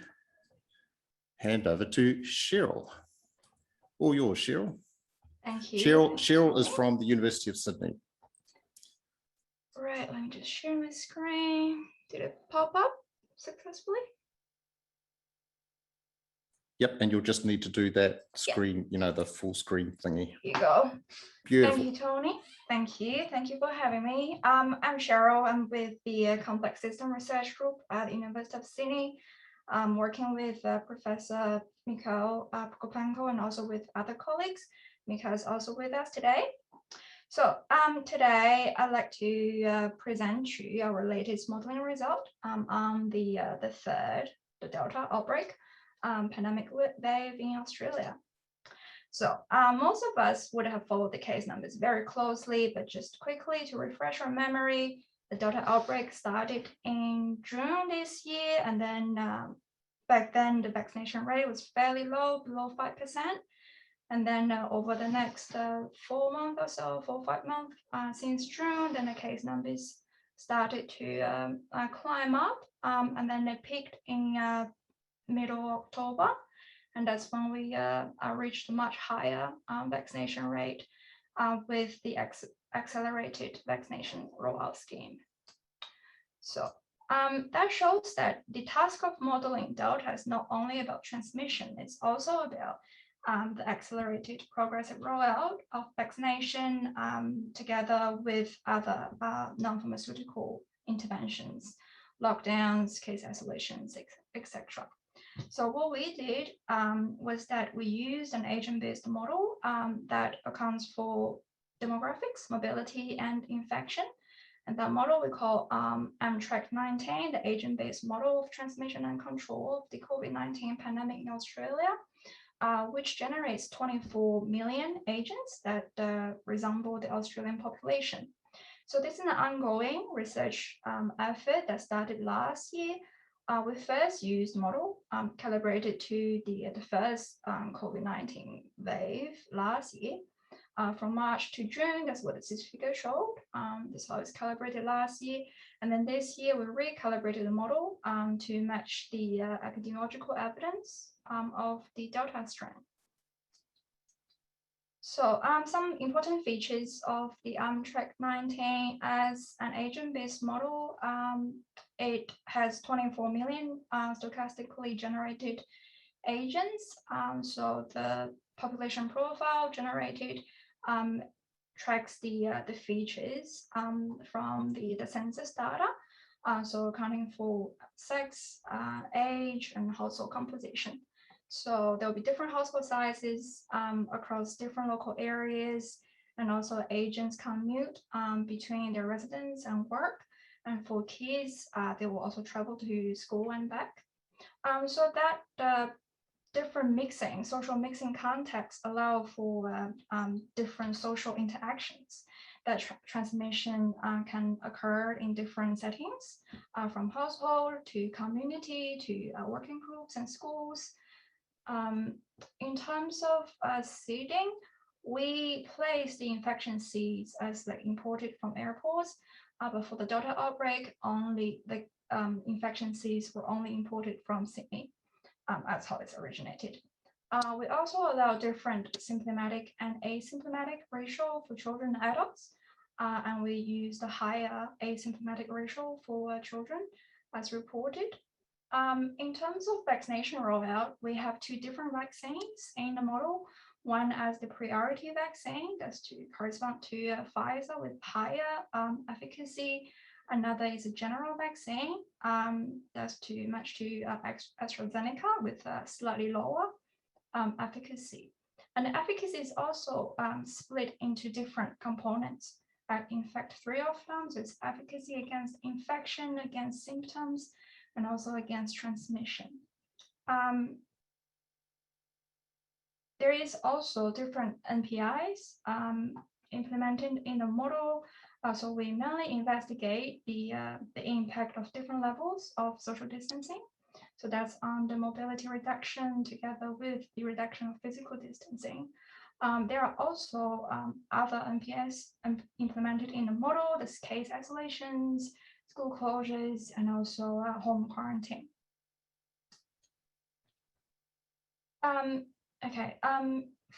hand over to Sheryl. All yours, Sheryl. Thank you. Sheryl is from the University of Sydney. Right, let me just share my screen. Did it pop up successfully? Yep, and you'll just need to do that screen, you know, the full screen thingy. Here you go. Beautiful. Thank you, Tony. Thank you. Thank you for having me. I'm Sheryl. I'm with the Complex System Research Group at the University of Sydney. I'm working with Professor Mikhail Prokopenko and also with other colleagues. Mikhail is also with us today. So today I'd like to present to you our latest modeling result on the Delta outbreak pandemic wave in Australia. So most of us would have followed the case numbers very closely, but just quickly to refresh our memory, the Delta outbreak started in June this year, and then back then the vaccination rate was fairly low, below 5%. And then over the next 4 months or so, 4 or 5 months since June, then the case numbers started to climb up, and then they peaked in middle October. And that's when we reached a much higher vaccination rate with the accelerated vaccination rollout scheme. So that shows that the task of modeling Delta is not only about transmission, it's also about the accelerated progressive rollout of vaccination together with other non-pharmaceutical interventions, lockdowns, case isolations, etc. So what we did was that we used an agent-based model that accounts for demographics, mobility, and infection. And that model we call AUSCMI, the agent-based model of transmission and control of the COVID-19 pandemic in Australia, which generates 24 million agents that resemble the Australian population. So this is an ongoing research effort that started last year. We first used model calibrated to the first COVID-19 wave last year. From March to June, that's what this figure showed. That's how it's calibrated last year. And then this year, we recalibrated the model to match the epidemiological evidence of the Delta strain. So some important features of the AUSCMI as an agent-based model, it has 24 million stochastically generated agents. So the population profile generated tracks the features from the census data. So accounting for sex, age, and household composition. So there'll be different household sizes across different local areas, and also agents commute between their residence and work. And for kids, they will also travel to school and back. So that different mixing, social mixing contexts allow for different social interactions. That transmission can occur in different settings, from household to community to working groups and schools. In terms of seeding, we place the infection seeds as like imported from airports, but for the Delta outbreak, only the infection seeds were only imported from Sydney. That's how it's originated. We also allow different symptomatic and asymptomatic ratio for children and adults, and we use the higher asymptomatic ratio for children as reported. In terms of vaccination rollout, we have 2 different vaccines in the model. One as the priority vaccine, that's to correspond to Pfizer with higher efficacy. Another is a general vaccine, that's to match to AstraZeneca with slightly lower efficacy. And the efficacy is also split into different components. In fact, 3 of them, so it's efficacy against infection, against symptoms, and also against transmission. There is also different NPIs implemented in the model. So we mainly investigate the impact of different levels of social distancing. So that's on the mobility reduction together with the reduction of physical distancing. There are also other NPS implemented in the model, the case isolations, school closures, and also home quarantine.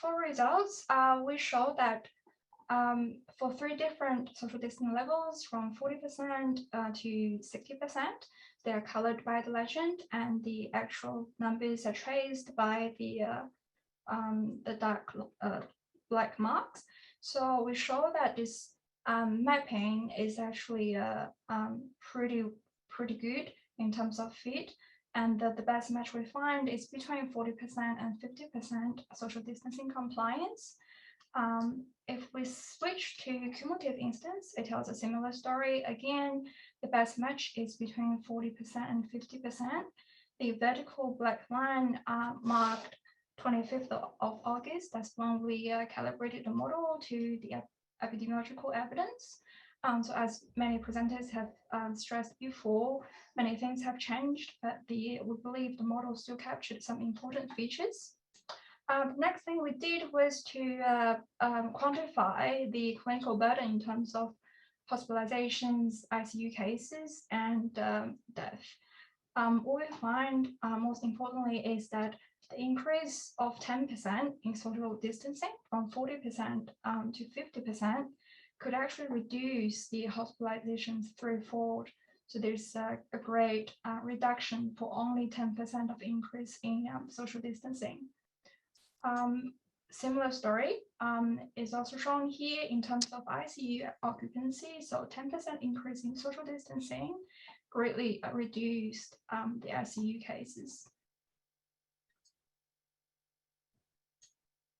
For results, we show that for 3 different social distancing levels, from 40% to 60%, they are colored by the legend, and the actual numbers are traced by the dark black marks. So we show that this mapping is actually pretty good in terms of fit, and the best match we find is between 40% and 50% social distancing compliance. If we switch to cumulative instance, it tells a similar story. Again, the best match is between 40% and 50%. The vertical black line marked 25th of August. That's when we calibrated the model to the epidemiological evidence. So as many presenters have stressed before, many things have changed, but we believe the model still captured some important features. Next thing we did was to quantify the clinical burden in terms of hospitalizations, ICU cases, and death. What we find most importantly is that the increase of 10% in social distancing from 40% to 50% could actually reduce the hospitalizations threefold. So there's a great reduction for only 10% of increase in social distancing. Similar story is also shown here in terms of ICU occupancy. So 10% increase in social distancing greatly reduced the ICU cases.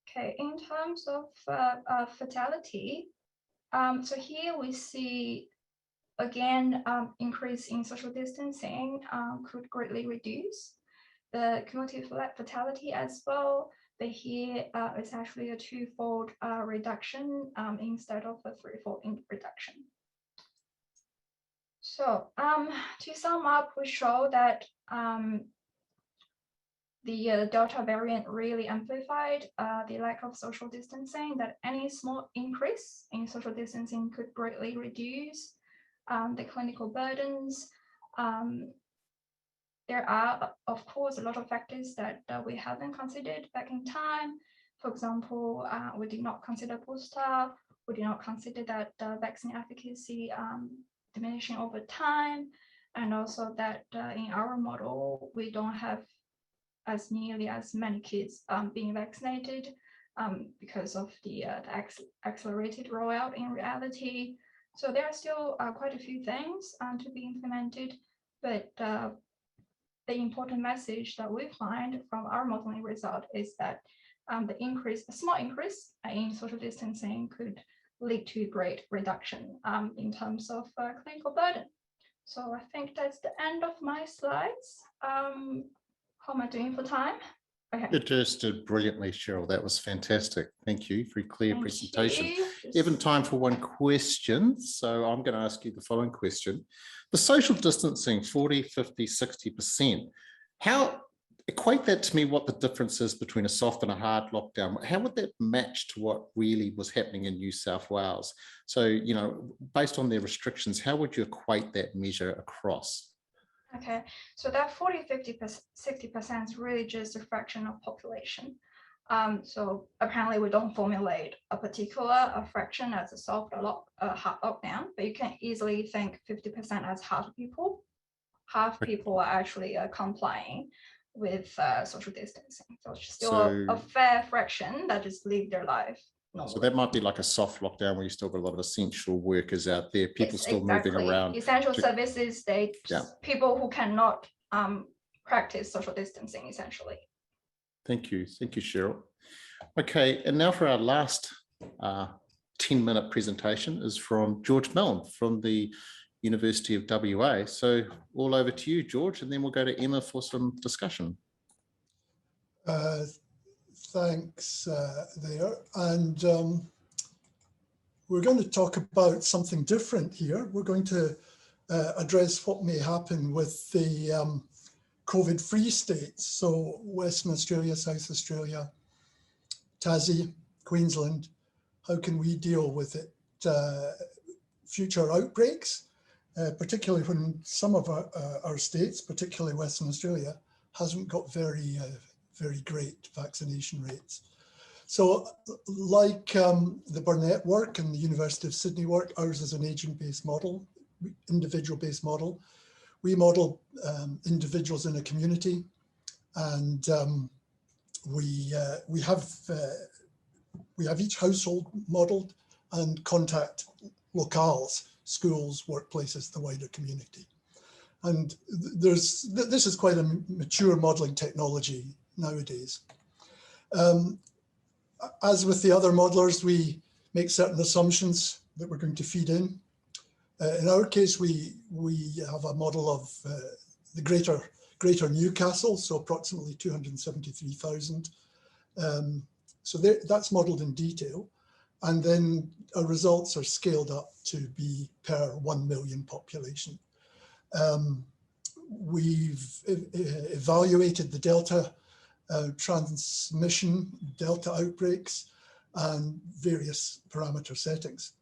Okay, in terms of fatality, so here we see again increase in social distancing could greatly reduce the cumulative fatality as well. But here it's actually a 2-fold reduction instead of a 3-fold reduction. So to sum up, we show that the Delta variant really amplified the lack of social distancing, that any small increase in social distancing could greatly reduce the clinical burdens. There are, of course, a lot of factors that we haven't considered back in time. For example, we did not consider booster. We did not consider that vaccine efficacy diminishing over time. And also that in our model, we don't have as nearly as many kids being vaccinated because of the accelerated rollout in reality. So there are still quite a few things to be implemented, but the important message that we find from our modeling result is that a small increase in social distancing could lead to great reduction in terms of clinical burden. So I think that's the end of my slides. How am I doing for time? Okay. You just did brilliantly, Sheryl. That was fantastic. Thank you. Very clear presentation. You. Even time for one question. So I'm going to ask you the following question. The social distancing, 40, 50, 60%, how equate that to me what the difference is between a soft and a hard lockdown? How would that match to what really was happening in New South Wales? So, you know, based on their restrictions, how would you equate that measure across? Okay, so that 40, 50, 60% is really just a fraction of population. So apparently we don't formulate a particular fraction as a soft or hard lockdown, but you can easily think 50% as half people. Half people are actually complying with social distancing. So it's still a fair fraction that just live their life. So that might be like a soft lockdown where you still got a lot of essential workers out there, people still moving around. Essential services, people who cannot practice social distancing, essentially. Thank you, Sheryl. Okay, and now for our last 10-minute presentation is from George Milne from the University of WA. So all over to you, George, and then we'll go to Emma for some discussion. Thanks there. And we're going to talk about something different here. We're going to address what may happen with the COVID-free states. So Western Australia, South Australia, Tassie, Queensland, how can we deal with it, future outbreaks, particularly when some of our states, particularly Western Australia, hasn't got very great vaccination rates. So like the Burnet work and the University of Sydney work, ours is an agent-based model, individual-based model. We model individuals in a community, and we have each household modelled and contact locales, schools, workplaces, the wider community. And this is quite a mature modelling technology nowadays. As with the other modelers, we make certain assumptions that we're going to feed in. In our case, we have a model of the greater Newcastle, so approximately 273,000. So that's modelled in detail. And then our results are scaled up to be per 1 million population. We've evaluated the Delta transmission, Delta outbreaks, and various parameter settings.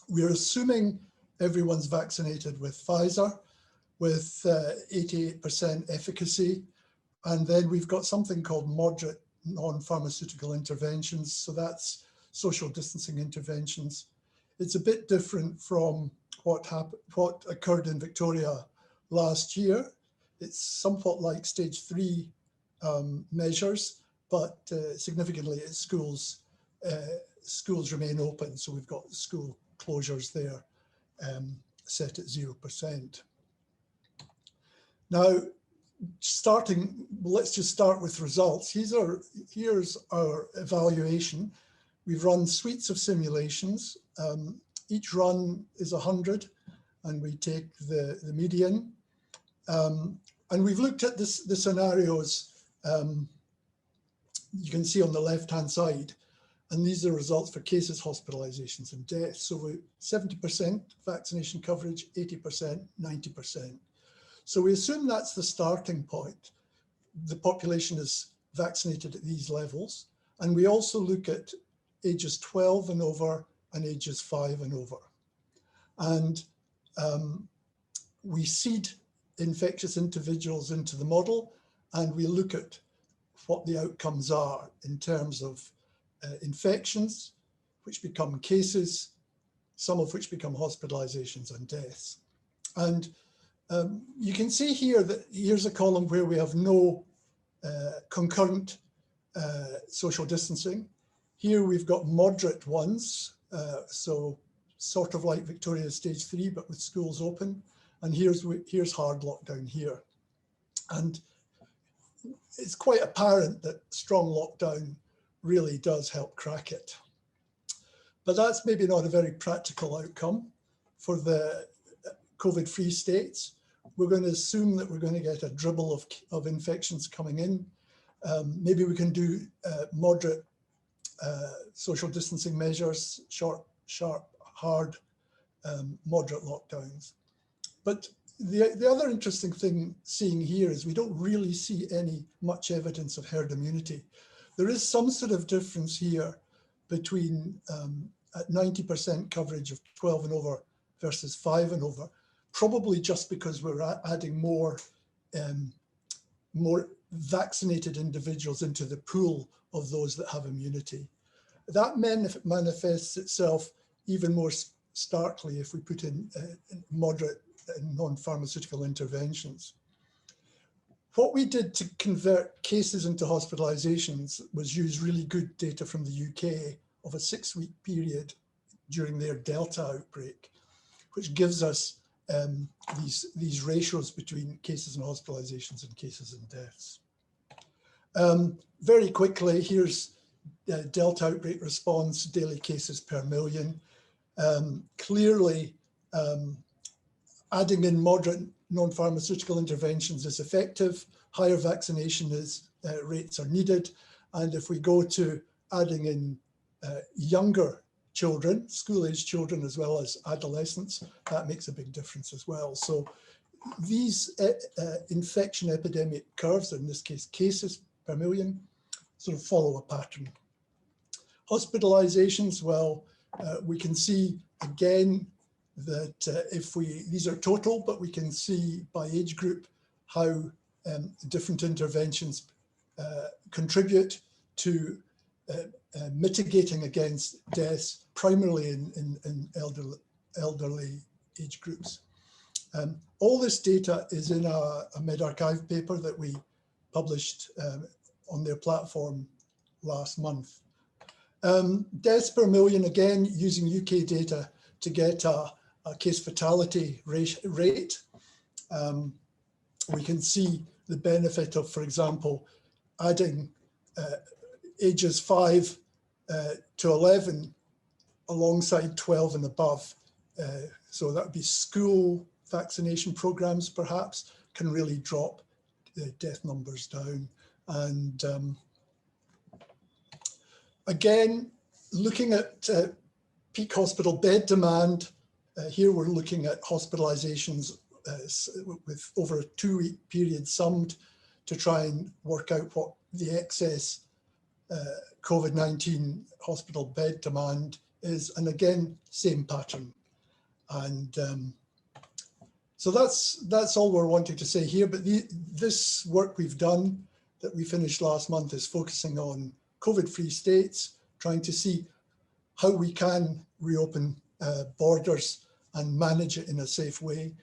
We're assuming everyone's vaccinated with Pfizer with 88% efficacy. And then we've got something called moderate non-pharmaceutical interventions. So that's social distancing interventions. It's a bit different from what occurred in Victoria last year. It's somewhat like stage 3 measures, but significantly schools remain open. So we've got school closures there set at 0%. Now, let's just start with results. Here's our evaluation. We've run suites of simulations. Each run is 100, and we take the median. And we've looked at the scenarios you can see on the left-hand side, and these are results for cases, hospitalizations, and deaths. So 70% vaccination coverage, 80%, 90%. So we assume that's the starting point. The population is vaccinated at these levels. And we also look at ages 12 and over and ages 5 and over. And we seed infectious individuals into the model, and we look at what the outcomes are in terms of infections, which become cases, some of which become hospitalizations and deaths. And you can see here that here's a column where we have no concurrent social distancing. Here we've got moderate ones, so sort of like Victoria stage 3, but with schools open. And here's hard lockdown here. And it's quite apparent that strong lockdown really does help crack it. But that's maybe not a very practical outcome for the COVID-free states. We're going to assume that we're going to get a dribble of infections coming in. Maybe we can do moderate social distancing measures, short, sharp, hard, moderate lockdowns. But the other interesting thing seeing here is we don't really see much evidence of herd immunity. There is some sort of difference here between at 90% coverage of 12 and over versus 5 and over, probably just because we're adding more vaccinated individuals into the pool of those that have immunity. That manifests itself even more starkly if we put in moderate non-pharmaceutical interventions. What we did to convert cases into hospitalizations was use really good data from the UK of a 6-week period during their Delta outbreak, which gives us these ratios between cases and hospitalizations and cases and deaths. Very quickly, here's Delta outbreak response, daily cases per million. Clearly, adding in moderate non-pharmaceutical interventions is effective. Higher vaccination rates are needed. And if we go to adding in younger children, school-age children, as well as adolescents, that makes a big difference as well. So these infection epidemic curves, or in this case, cases per million, sort of follow a pattern. Hospitalizations, well, we can see again that these are total, but we can see by age group how different interventions contribute to mitigating against deaths, primarily in elderly age groups. All this data is in a medRxiv paper that we published on their platform last month. Deaths per million, again, using UK data to get a case fatality rate. We can see the benefit of, for example, adding ages 5 to 11 alongside 12 and above. So that would be school vaccination programs, perhaps, can really drop the death numbers down. And again, looking at peak hospital bed demand, here we're looking at hospitalizations with over a 2-week period summed to try and work out what the excess COVID-19 hospital bed demand is. And again, same pattern. And so that's all we're wanting to say here. But this work we've done that we finished last month is focusing on COVID-free states, trying to see how we can reopen borders and manage it in a safe way.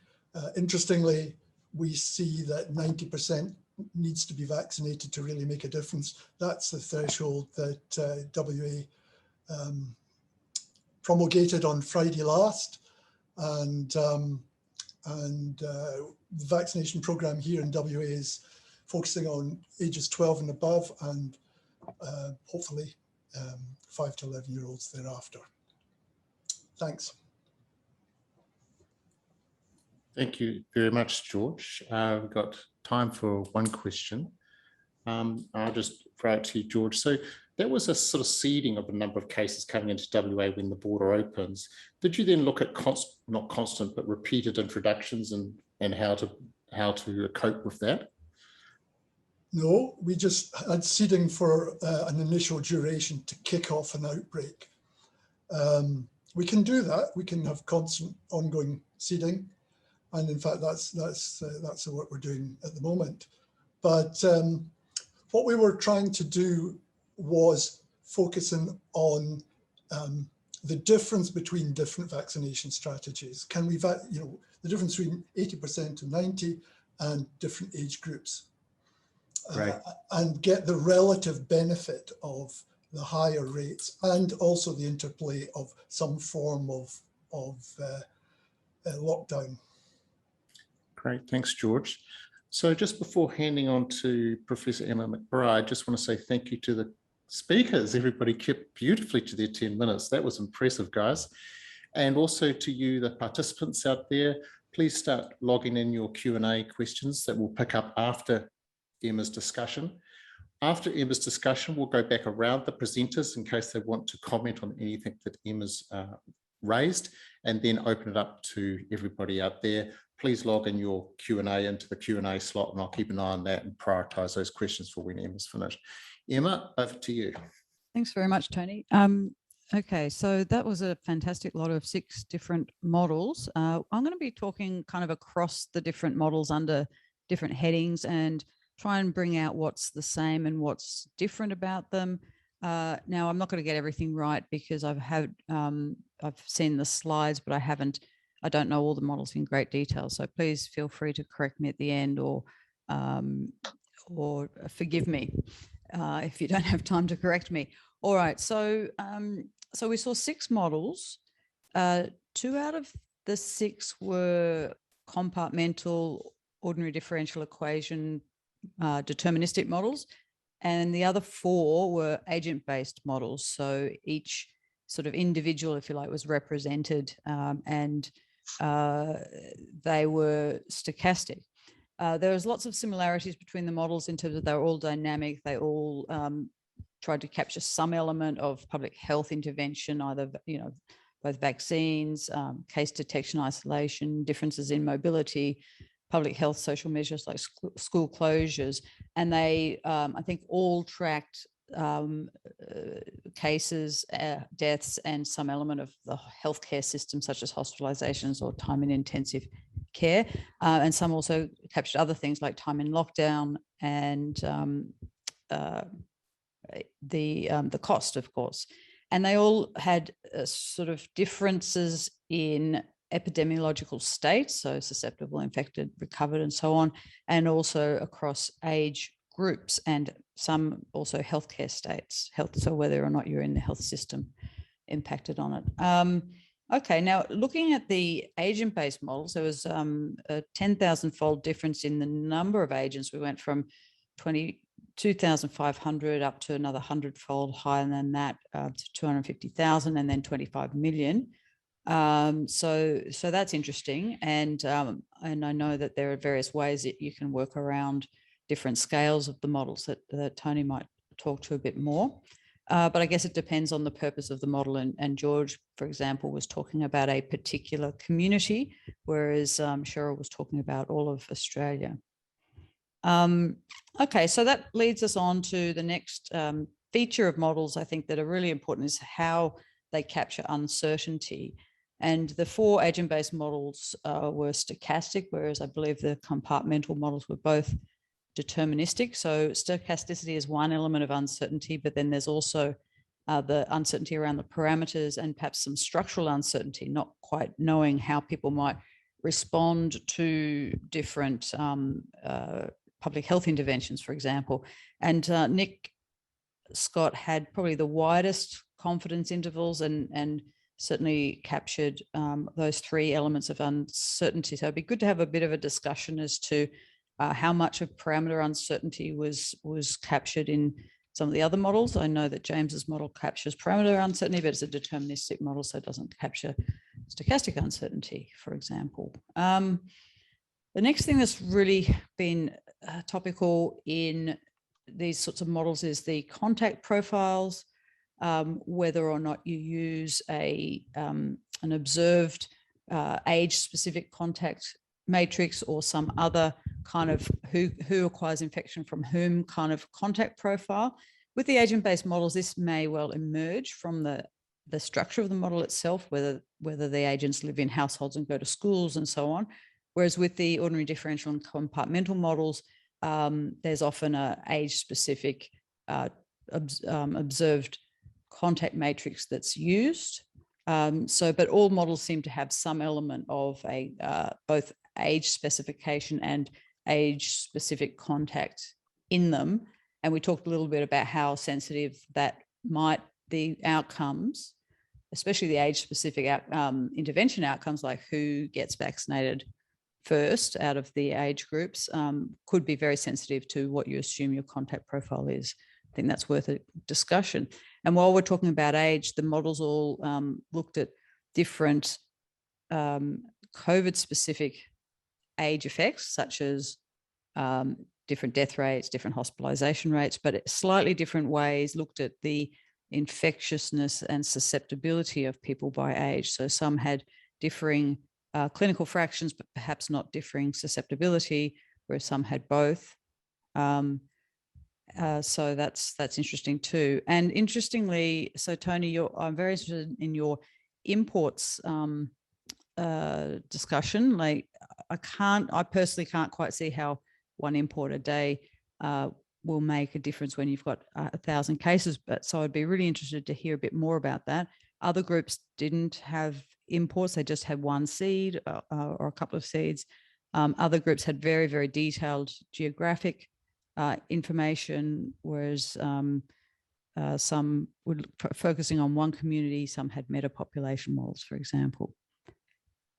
Interestingly, we see that 90% needs to be vaccinated to really make a difference. That's the threshold that WA promulgated on Friday last. And the vaccination program here in WA is focusing on ages 12 and above, and hopefully 5 to 11-year-olds thereafter. Thanks. Thank you very much, George. We've got time for one question. I'll just throw it to you, George. So there was a sort of seeding of a number of cases coming into WA when the border opens. Did you then look at not constant, but repeated introductions and how to cope with that? No, we just had seeding for an initial duration to kick off an outbreak. We can do that. We can have constant ongoing seeding. And in fact, that's the work we're doing at the moment. But what we were trying to do was focusing on the difference between different vaccination strategies. Can we, the difference between 80% to 90 and different age groups, right. And get the relative benefit of the higher rates and also the interplay of some form of lockdown. Great, thanks, George. So just before handing on to Professor Emma McBride, I just want to say thank you to the speakers. Everybody kept beautifully to their 10 minutes. That was impressive, guys. And also to you, the participants out there, please start logging in your Q&A questions that we'll pick up after Emma's discussion. After Emma's discussion, we'll go back around the presenters in case they want to comment on anything that Emma's raised, and then open it up to everybody out there. Please log in your Q&A into the Q&A slot, and I'll keep an eye on that and prioritize those questions for when Emma's finished. Emma, over to you. Thanks very much, Tony. Okay, so that was a fantastic lot of 6 different models. I'm going to be talking kind of across the different models under different headings and try and bring out what's the same and what's different about them. Now, I'm not going to get everything right because I've seen the slides, but I don't know all the models in great detail. So please feel free to correct me at the end or forgive me if you don't have time to correct me. All right, so we saw 6 models. 2 out of the 6 were compartmental ordinary differential equation deterministic models, and the other 4 were agent-based models. So each sort of individual, if you like, was represented, and they were stochastic. There was lots of similarities between the models in terms of they were all dynamic. They all tried to capture some element of public health intervention, either, both vaccines, case detection, isolation, differences in mobility, public health social measures like school closures. And they, I think, all tracked cases, deaths, and some element of the healthcare system, such as hospitalizations or time in intensive care. And some also captured other things like time in lockdown and the cost, of course. And they all had sort of differences in epidemiological states, so susceptible, infected, recovered, and so on, and also across age groups, and some also healthcare states, so whether or not you're in the health system impacted on it. Okay, now looking at the agent-based models, there was a 10,000-fold difference in the number of agents. We went from 22,500 up to another 100-fold higher than that, to 250,000, and then 25 million. So that's interesting, and I know that there are various ways that you can work around different scales of the models that Tony might talk to a bit more. But I guess it depends on the purpose of the model. And George, for example, was talking about a particular community, whereas Sheryl was talking about all of Australia. Okay, so that leads us on to the next feature of models, I think, that are really important, is how they capture uncertainty. And the 4 agent-based models were stochastic, whereas I believe the compartmental models were both deterministic. So stochasticity is one element of uncertainty, but then there's also the uncertainty around the parameters and perhaps some structural uncertainty, not quite knowing how people might respond to different public health interventions, for example. And Nick Scott had probably the widest confidence intervals and certainly captured those 3 elements of uncertainty. So it'd be good to have a bit of a discussion as to how much of parameter uncertainty was captured in some of the other models. I know that James's model captures parameter uncertainty, but it's a deterministic model, so it doesn't capture stochastic uncertainty, for example. The next thing that's really been topical in these sorts of models is the contact profiles, whether or not you use an observed age-specific contact matrix or some other kind of who acquires infection from whom kind of contact profile. With the agent-based models, this may well emerge from the structure of the model itself, whether the agents live in households and go to schools and so on. Whereas with the ordinary differential and compartmental models, there's often an age-specific observed contact matrix that's used. But all models seem to have some element of both age specification and age-specific contact in them. And we talked a little bit about how sensitive the outcomes, especially the age-specific intervention outcomes, like who gets vaccinated first out of the age groups, could be very sensitive to what you assume your contact profile is. I think that's worth a discussion. And while we're talking about age, the models all looked at different COVID-specific age effects, such as different death rates, different hospitalization rates, but slightly different ways looked at the infectiousness and susceptibility of people by age. So some had differing clinical fractions, but perhaps not differing susceptibility, whereas some had both. So that's interesting too. And interestingly, so Tony, I'm very interested in your imports discussion. Like I personally can't quite see how one import a day will make a difference when you've got 1,000 cases. But so I'd be really interested to hear a bit more about that. Other groups didn't have imports; they just had one seed or a couple of seeds. Other groups had very, very detailed geographic information, whereas some were focusing on one community, some had meta-population models, for example.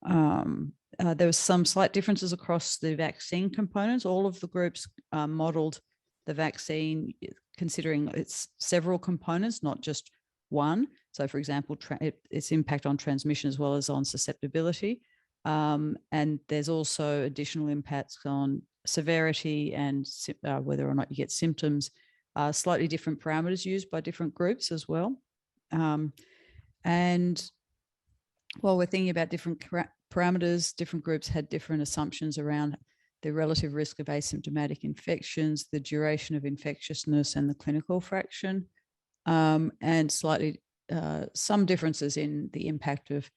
There was some slight differences across the vaccine components. All of the groups modeled the vaccine considering its several components, not just one. So, for example, its impact on transmission as well as on susceptibility. And there's also additional impacts on severity and whether or not you get symptoms, slightly different parameters used by different groups as well. And while we're thinking about different parameters, different groups had different assumptions around the relative risk of asymptomatic infections, the duration of infectiousness, and the clinical fraction, and slightly some differences in the impact of,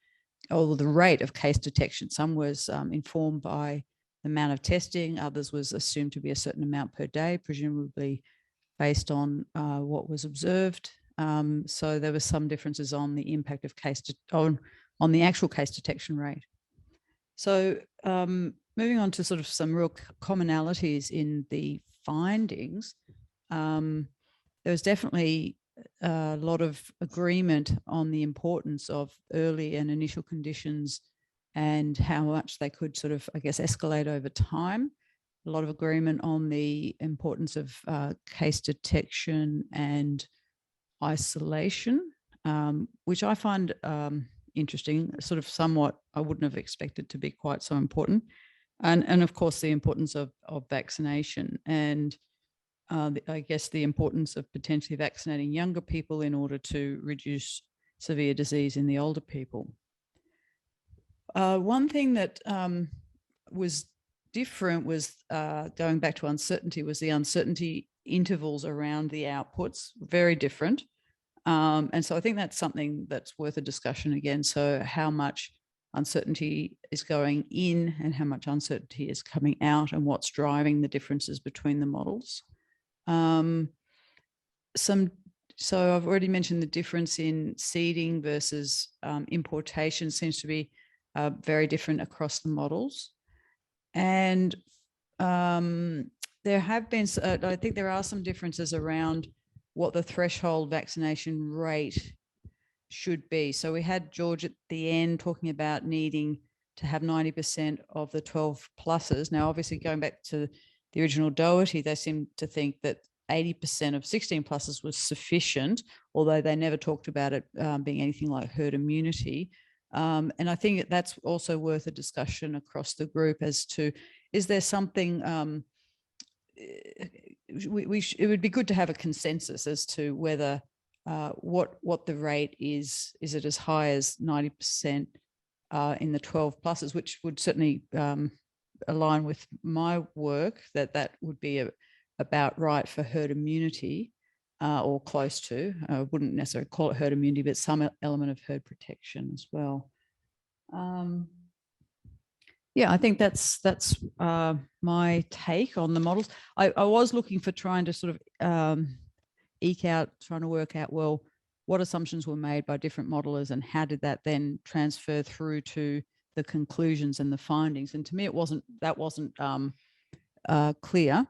or the rate of case detection. Some was informed by the amount of testing, others was assumed to be a certain amount per day, presumably based on what was observed. So there were some differences on the impact of on the actual case detection rate. So moving on to sort of some real commonalities in the findings, there was definitely a lot of agreement on the importance of early and initial conditions and how much they could sort of, I guess, escalate over time. A lot of agreement on the importance of case detection and isolation, which I find interesting, sort of somewhat, I wouldn't have expected to be quite so important. And of course, the importance of vaccination and I guess the importance of potentially vaccinating younger people in order to reduce severe disease in the older people. One thing that was different was going back to uncertainty, was the uncertainty intervals around the outputs, very different. And so I think that's something that's worth a discussion again. So how much uncertainty is going in and how much uncertainty is coming out, and what's driving the differences between the models. So I've already mentioned the difference in seeding versus importation seems to be very different across the models. And there have been, I think there are some differences around what the threshold vaccination rate should be. So we had George at the end talking about needing to have 90% of the 12 pluses. Now, obviously going back to the original Doherty, they seem to think that 80% of 16 pluses was sufficient, although they never talked about it being anything like herd immunity. And I think that's also worth a discussion across the group as to, is there something, it would be good to have a consensus as to whether what the rate is. Is it as high as 90% in the 12 pluses, which would certainly align with my work, that would be about right for herd immunity or close to. I wouldn't necessarily call it herd immunity, but some element of herd protection as well. Yeah, I think that's my take on the models. I was looking for trying to sort of trying to work out, well, what assumptions were made by different modelers and how did that then transfer through to the conclusions and the findings. And to me, that wasn't clear.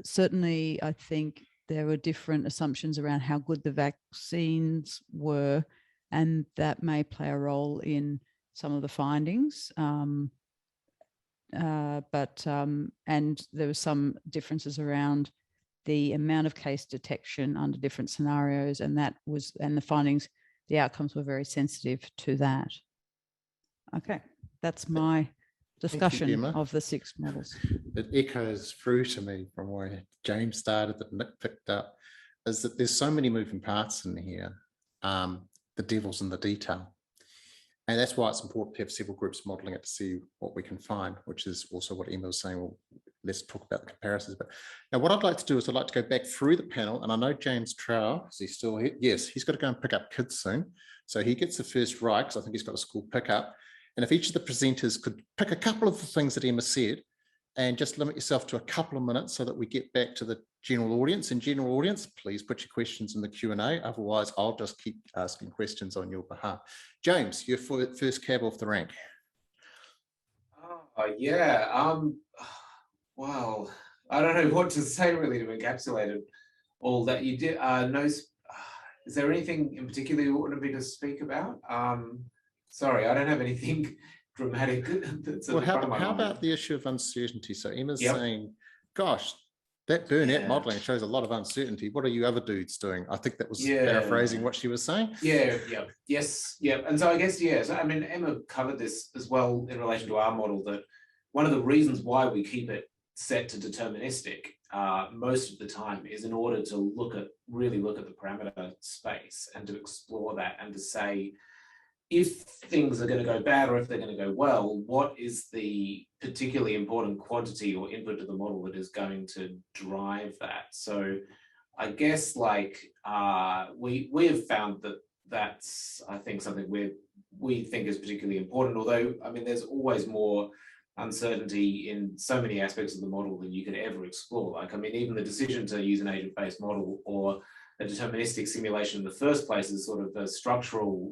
Certainly, I think there were different assumptions around how good the vaccines were, and that may play a role in some of the findings. And there were some differences around the amount of case detection under different scenarios, and the findings, the outcomes were very sensitive to that. Okay, that's my discussion of the 6 models. It echoes through to me from where James started, that Nick picked up, is that there's so many moving parts in here. The devil's in the detail. And that's why it's important to have several groups modeling it to see what we can find, which is also what Emma was saying. Well, let's talk about the comparisons. But now what I'd like to do is I'd like to go back through the panel, and I know James Trauer, is he still here? Yes, he's got to go and pick up kids soon. So he gets the first right, because I think he's got a school pickup. And if each of the presenters could pick a couple of the things that Emma said and just limit yourself to a couple of minutes so that we get back to the general audience. And general audience, please put your questions in the Q&A. Otherwise, I'll just keep asking questions on your behalf. James, your first cab off the rank. Yeah. Well, I don't know what to say really to encapsulate all that you did. Is there anything in particular you wanted me to speak about? Sorry, I don't have anything dramatic. Well, how about the issue of uncertainty? So Emma's saying, gosh, that Burnet modelling shows a lot of uncertainty. What are you other dudes doing? I think that was paraphrasing what she was saying. Yes. And so I guess, so, I mean, Emma covered this as well in relation to our model, that one of the reasons why we keep it set to deterministic most of the time is in order to really look at the parameter space and to explore that and to say, if things are going to go bad or if they're going to go well, what is the particularly important quantity or input to the model that is going to drive that? So I guess like we have found that that's, I think, something we think is particularly important, although, I mean, there's always more uncertainty in so many aspects of the model than you could ever explore. Like, I mean, even the decision to use an agent-based model or a deterministic simulation in the first place is sort of a structural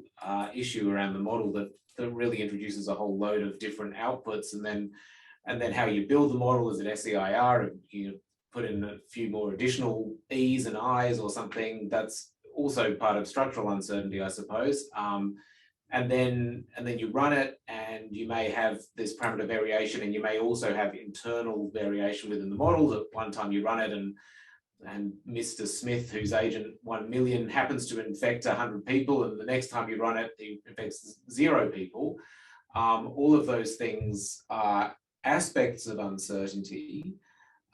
issue around the model that really introduces a whole load of different outputs, and then how you build the model. Is it SEIR? You put in a few more additional E's and I's or something. That's also part of structural uncertainty, I suppose. And then you run it, and you may have this parameter variation, and you may also have internal variation within the model. That one time you run it, and Mr. Smith, whose agent 1 million, happens to infect 100 people, and the next time you run it, he infects 0 people. All of those things are aspects of uncertainty.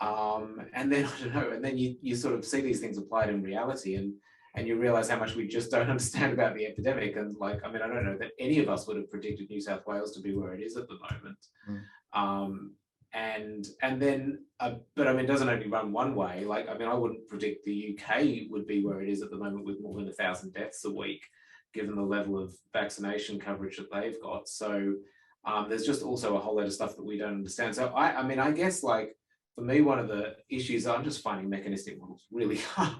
And then, I don't know, and then you sort of see these things applied in reality, and you realize how much we just don't understand about the epidemic. And like, I mean, I don't know that any of us would have predicted New South Wales to be where it is at the moment. And then, but I mean, it doesn't only run one way. Like, I mean, I wouldn't predict the UK would be where it is at the moment with more than 1,000 deaths a week, given the level of vaccination coverage that they've got. So there's just also a whole lot of stuff that we don't understand. So I mean, I guess like for me, one of the issues, I'm just finding mechanistic models really hard.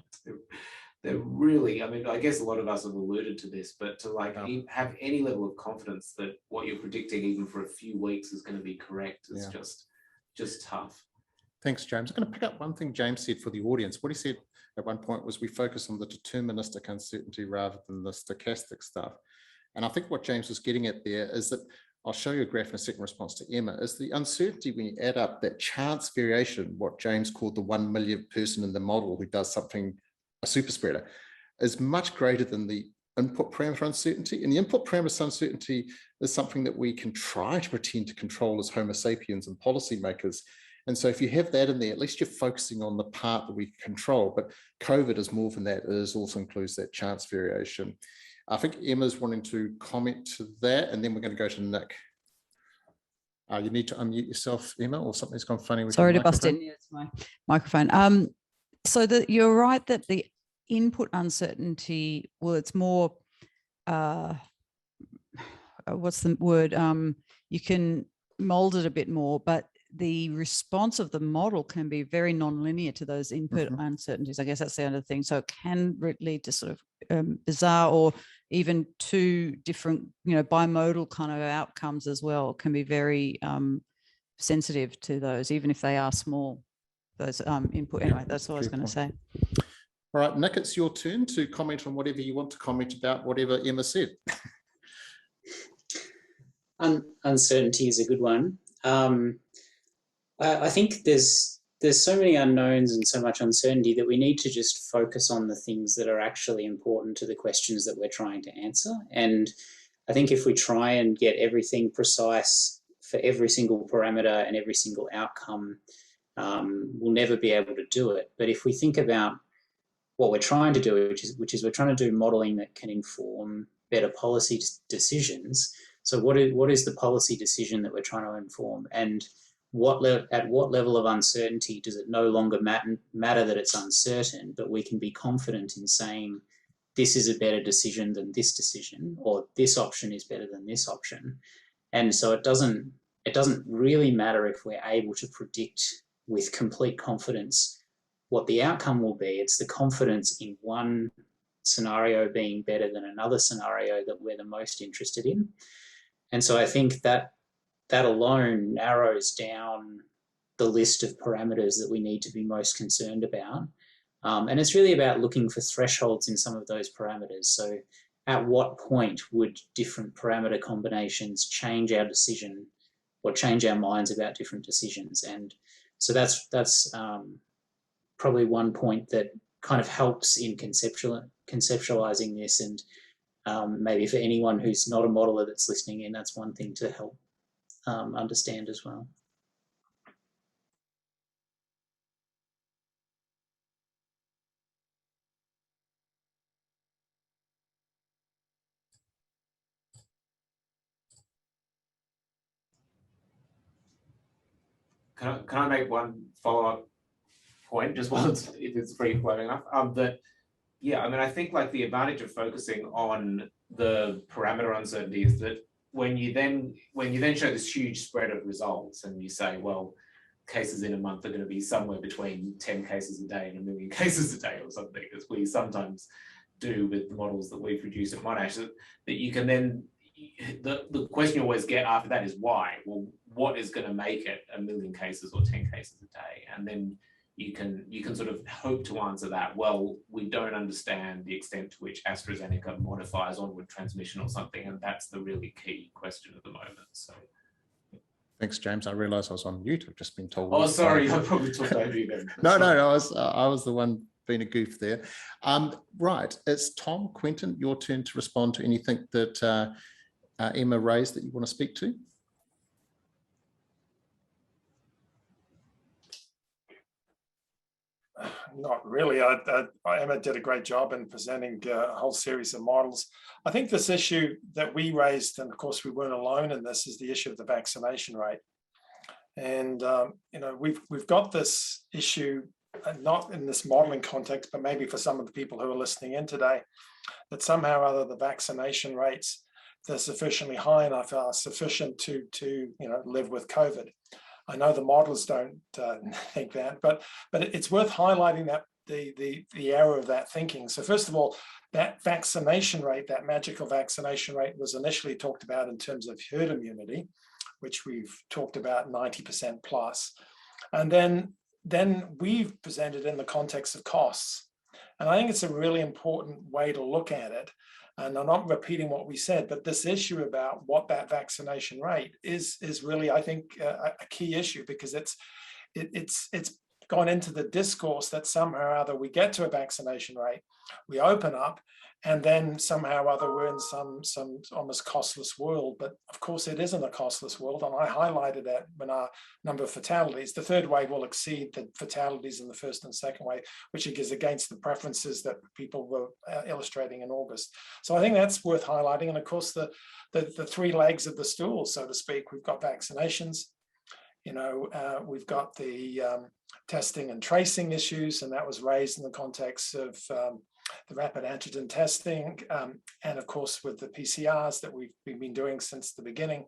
They're really, I mean, I guess a lot of us have alluded to this, but to like have any level of confidence that what you're predicting, even for a few weeks, is going to be correct, is just tough. Thanks, James. I'm going to pick up one thing James said for the audience. What he said at one point was we focus on the deterministic uncertainty rather than the stochastic stuff. And I think what James was getting at there is that, I'll show you a graph in a second response to Emma, is the uncertainty when you add up that chance variation, what James called the 1 millionth person in the model who does something, a super spreader, is much greater than the input parameter uncertainty. And the input parameter uncertainty is something that we can try to pretend to control as Homo sapiens and policymakers. And so if you have that in there, at least you're focusing on the part that we control. But COVID is more than that. It also includes that chance variation. I think Emma's wanting to comment to that, and then we're going to go to Nick. You need to unmute yourself, Emma, or something's gone funny with Sorry your to bust in. Yeah, it's my microphone. So you're right that the input uncertainty, well, it's more, what's the word? You can mold it a bit more, but the response of the model can be very non-linear to those input uncertainties. I guess that's the other thing. So it can lead to sort of bizarre or even two different, bimodal kind of outcomes as well. Can be very sensitive to those, even if they are small, those input. Anyway, that's all I was going to say. All right, Nick, it's your turn to comment on whatever you want to comment about, whatever Emma said. Uncertainty is a good one. I think there's so many unknowns and so much uncertainty that we need to just focus on the things that are actually important to the questions that we're trying to answer. And I think if we try and get everything precise for every single parameter and every single outcome, we'll never be able to do it. But if we think about what we're trying to do, which is we're trying to do modelling that can inform better policy decisions. So what is the policy decision that we're trying to inform, and at what level of uncertainty does it no longer matter that it's uncertain, but we can be confident in saying this is a better decision than this decision, or this option is better than this option. And so it doesn't really matter if we're able to predict with complete confidence what the outcome will be. It's the confidence in one scenario being better than another scenario that we're the most interested in. And so I think that alone narrows down the list of parameters that we need to be most concerned about. And it's really about looking for thresholds in some of those parameters. So at what point would different parameter combinations change our decision or change our minds about different decisions? And so that's probably one point that kind of helps in conceptualizing this. And maybe for anyone who's not a modeler that's listening in, that's one thing to help understand as well. can I make one follow-up point, just while if it's free flowing enough? That, yeah, I mean, I think like the advantage of focusing on the parameter uncertainty is that when you then show this huge spread of results and you say, well, cases in a month are going to be somewhere between 10 cases a day and 1 million cases a day or something, as we sometimes do with the models that we produce at Monash, that you can then, the question you always get after that is why? Well, what is going to make it 1 million cases or 10 cases a day? And then you can sort of hope to answer that. Well, we don't understand the extent to which AstraZeneca modifies onward transmission or something, and that's the really key question at the moment. So, thanks, James. I realised I was on mute. I've just been told. Oh, sorry, I probably talked over you then. No, I was the one being a goof there. Right, it's Tom, Quentin, your turn to respond to anything that Emma raised that you want to speak to. Not really. Emma did a great job in presenting a whole series of models. I think this issue that we raised, and of course we weren't alone in this, is the issue of the vaccination rate. And you know, we've got this issue, not in this modeling context, but maybe for some of the people who are listening in today, that somehow or other the vaccination rates, they're sufficiently high enough, are sufficient to you know, live with COVID. I know the models don't think that, but it's worth highlighting that the error of that thinking. So first of all, that vaccination rate, that magical vaccination rate, was initially talked about in terms of herd immunity, which we've talked about 90% plus. And then we've presented in the context of costs. And I think it's a really important way to look at it. And I'm not repeating what we said, but this issue about what that vaccination rate is really, I think, a key issue, because it's gone into the discourse that somehow or other we get to a vaccination rate, we open up, and then somehow or other we're in some almost costless world. But of course it isn't a costless world, and I highlighted that when our number of fatalities, the third wave will exceed the fatalities in the first and second wave, which is against the preferences that people were illustrating in August. So I think that's worth highlighting. And of course the three legs of the stool, so to speak, we've got vaccinations, you know, we've got the testing and tracing issues, and that was raised in the context of the rapid antigen testing, and of course with the PCRs that we've been doing since the beginning.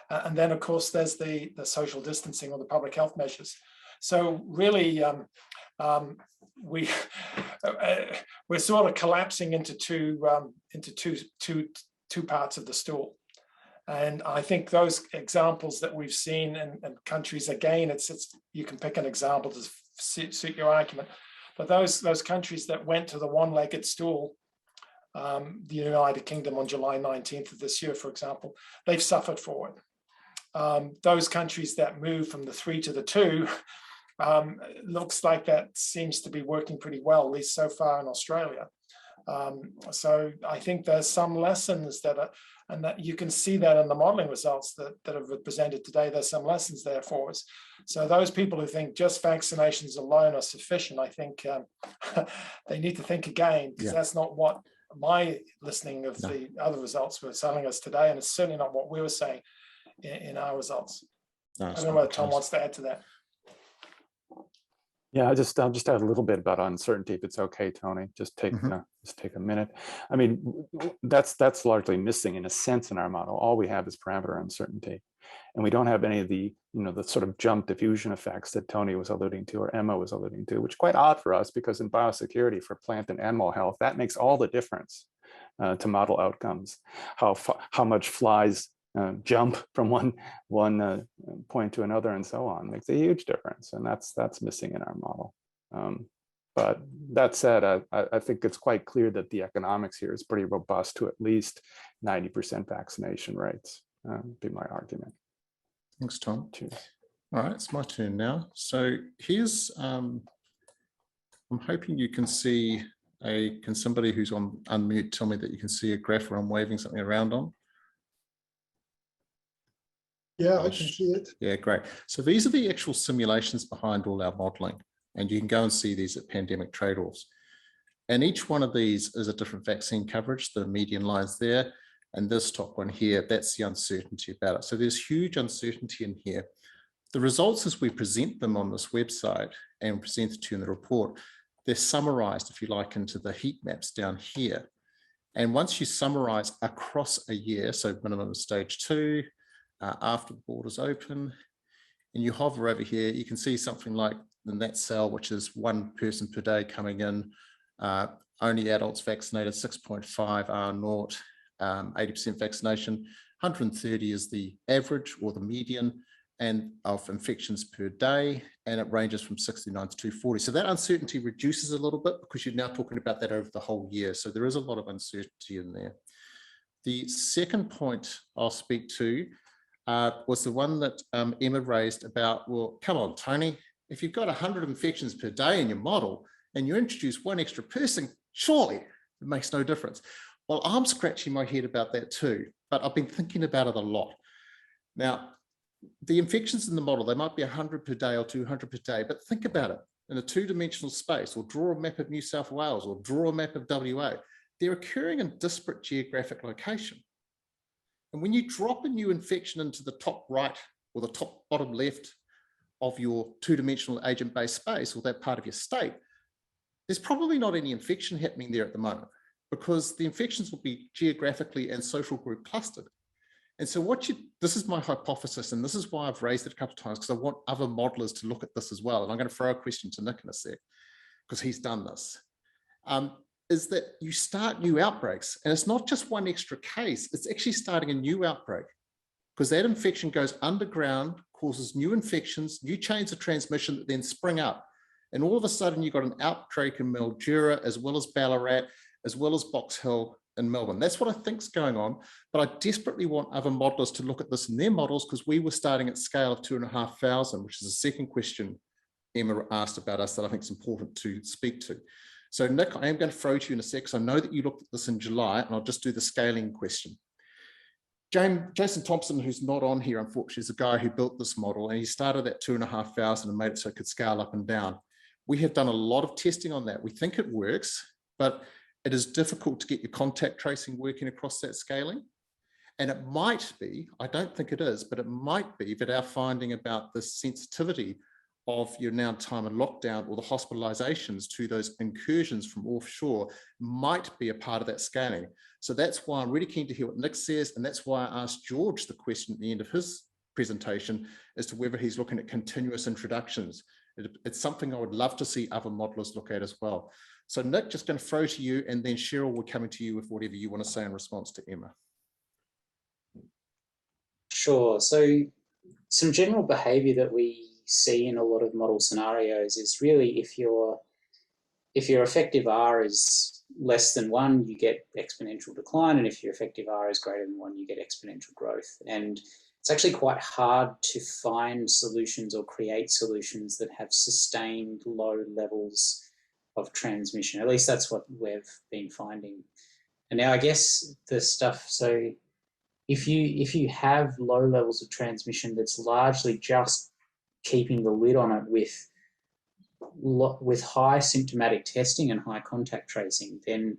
And then of course there's the social distancing or the public health measures. So really we're sort of collapsing into two parts of the stool. And I think those examples that we've seen in countries, again, it's you can pick an example to suit your argument. But those countries that went to the one-legged stool, the United Kingdom on July 19th of this year, for example, they've suffered for it. Those countries that moved from the 3 to the 2, looks like that seems to be working pretty well, at least so far in Australia. So I think there's some lessons that are, and that you can see that in the modeling results that have presented today. There's some lessons there for us. So those people who think just vaccinations alone are sufficient, I think they need to think again, because that's not what my listening of the other results were telling us today, and it's certainly not what we were saying in our results. I don't know whether Tom wants to add to that. Yeah, I'll just add a little bit about uncertainty, if it's okay, Tony. Just take a minute. I mean, that's largely missing in a sense in our model. All we have is parameter uncertainty, and we don't have any of the the sort of jump diffusion effects that Tony was alluding to or Emma was alluding to, which is quite odd for us, because in biosecurity for plant and animal health, that makes all the difference to model outcomes. How much flies jump from one point to another and so on makes a huge difference, and that's missing in our model. But that said, I think it's quite clear that the economics here is pretty robust to at least 90% vaccination rates, be my argument. Thanks, Tom. Cheers. All right, it's my turn now. So here's, I'm hoping you can see can somebody who's on unmute tell me that you can see a graph where I'm waving something around on? Yeah, I can see it. Yeah, great. So these are the actual simulations behind all our modeling, and you can go and see these at pandemic trade-offs. And each one of these is a different vaccine coverage, the median lines there, and this top one here, that's the uncertainty about it. So there's huge uncertainty in here. The results as we present them on this website and presented to you in the report, they're summarized, if you like, into the heat maps down here. And once you summarize across a year, so minimum of stage 2, after the borders open, and you hover over here, you can see something like in that cell, which is 1 person per day coming in, only adults vaccinated, 6.5 are naught, 80% vaccination, 130 is the average or the median and of infections per day, and it ranges from 69 to 240. So that uncertainty reduces a little bit because you're now talking about that over the whole year. So there is a lot of uncertainty in there. The second point I'll speak to was the one that Emma raised about, well, come on, Tony, if you've got 100 infections per day in your model and you introduce 1 extra person, surely it makes no difference. Well, I'm scratching my head about that too, but I've been thinking about it a lot. Now, the infections in the model, they might be 100 per day or 200 per day, but think about it in a 2-dimensional space, or draw a map of New South Wales, or draw a map of WA. They're occurring in disparate geographic location. And when you drop a new infection into the top right or the top bottom left of your 2-dimensional agent-based space, or that part of your state, there's probably not any infection happening there at the moment, because the infections will be geographically and social group clustered. And so this is my hypothesis, and this is why I've raised it a couple of times, because I want other modelers to look at this as well. And I'm going to throw a question to Nick in a sec, because he's done this, is that you start new outbreaks, and it's not just 1 extra case, it's actually starting a new outbreak, because that infection goes underground, causes new infections, new chains of transmission that then spring up. And all of a sudden you've got an outbreak in Mildura, as well as Ballarat, as well as Box Hill in Melbourne. That's what I think is going on, but I desperately want other modelers to look at this in their models, because we were starting at scale of 2,500, which is the second question Emma asked about us that I think is important to speak to. So Nick, I am going to throw to you in a sec, because I know that you looked at this in July, and I'll just do the scaling question. Jason Thompson, who's not on here, unfortunately, is the guy who built this model, and he started at 2,500 and made it so it could scale up and down. We have done a lot of testing on that. We think it works, but it is difficult to get your contact tracing working across that scaling. And it might be, I don't think it is, but it might be that our finding about the sensitivity of your now time of lockdown or the hospitalizations to those incursions from offshore might be a part of that scaling. So that's why I'm really keen to hear what Nick says. And that's why I asked George the question at the end of his presentation as to whether he's looking at continuous introductions. It's something I would love to see other modelers look at as well. So Nick, just going to throw to you, and then Sheryl will come to you with whatever you want to say in response to Emma. Sure. So some general behavior that we see in a lot of model scenarios is really if your effective R is less than 1, you get exponential decline, and if your effective R is greater than 1, you get exponential growth. And it's actually quite hard to find solutions or create solutions that have sustained low levels of transmission. At least that's what we've been finding. And now I guess the stuff, so if you have low levels of transmission that's largely just keeping the lid on it with high symptomatic testing and high contact tracing, then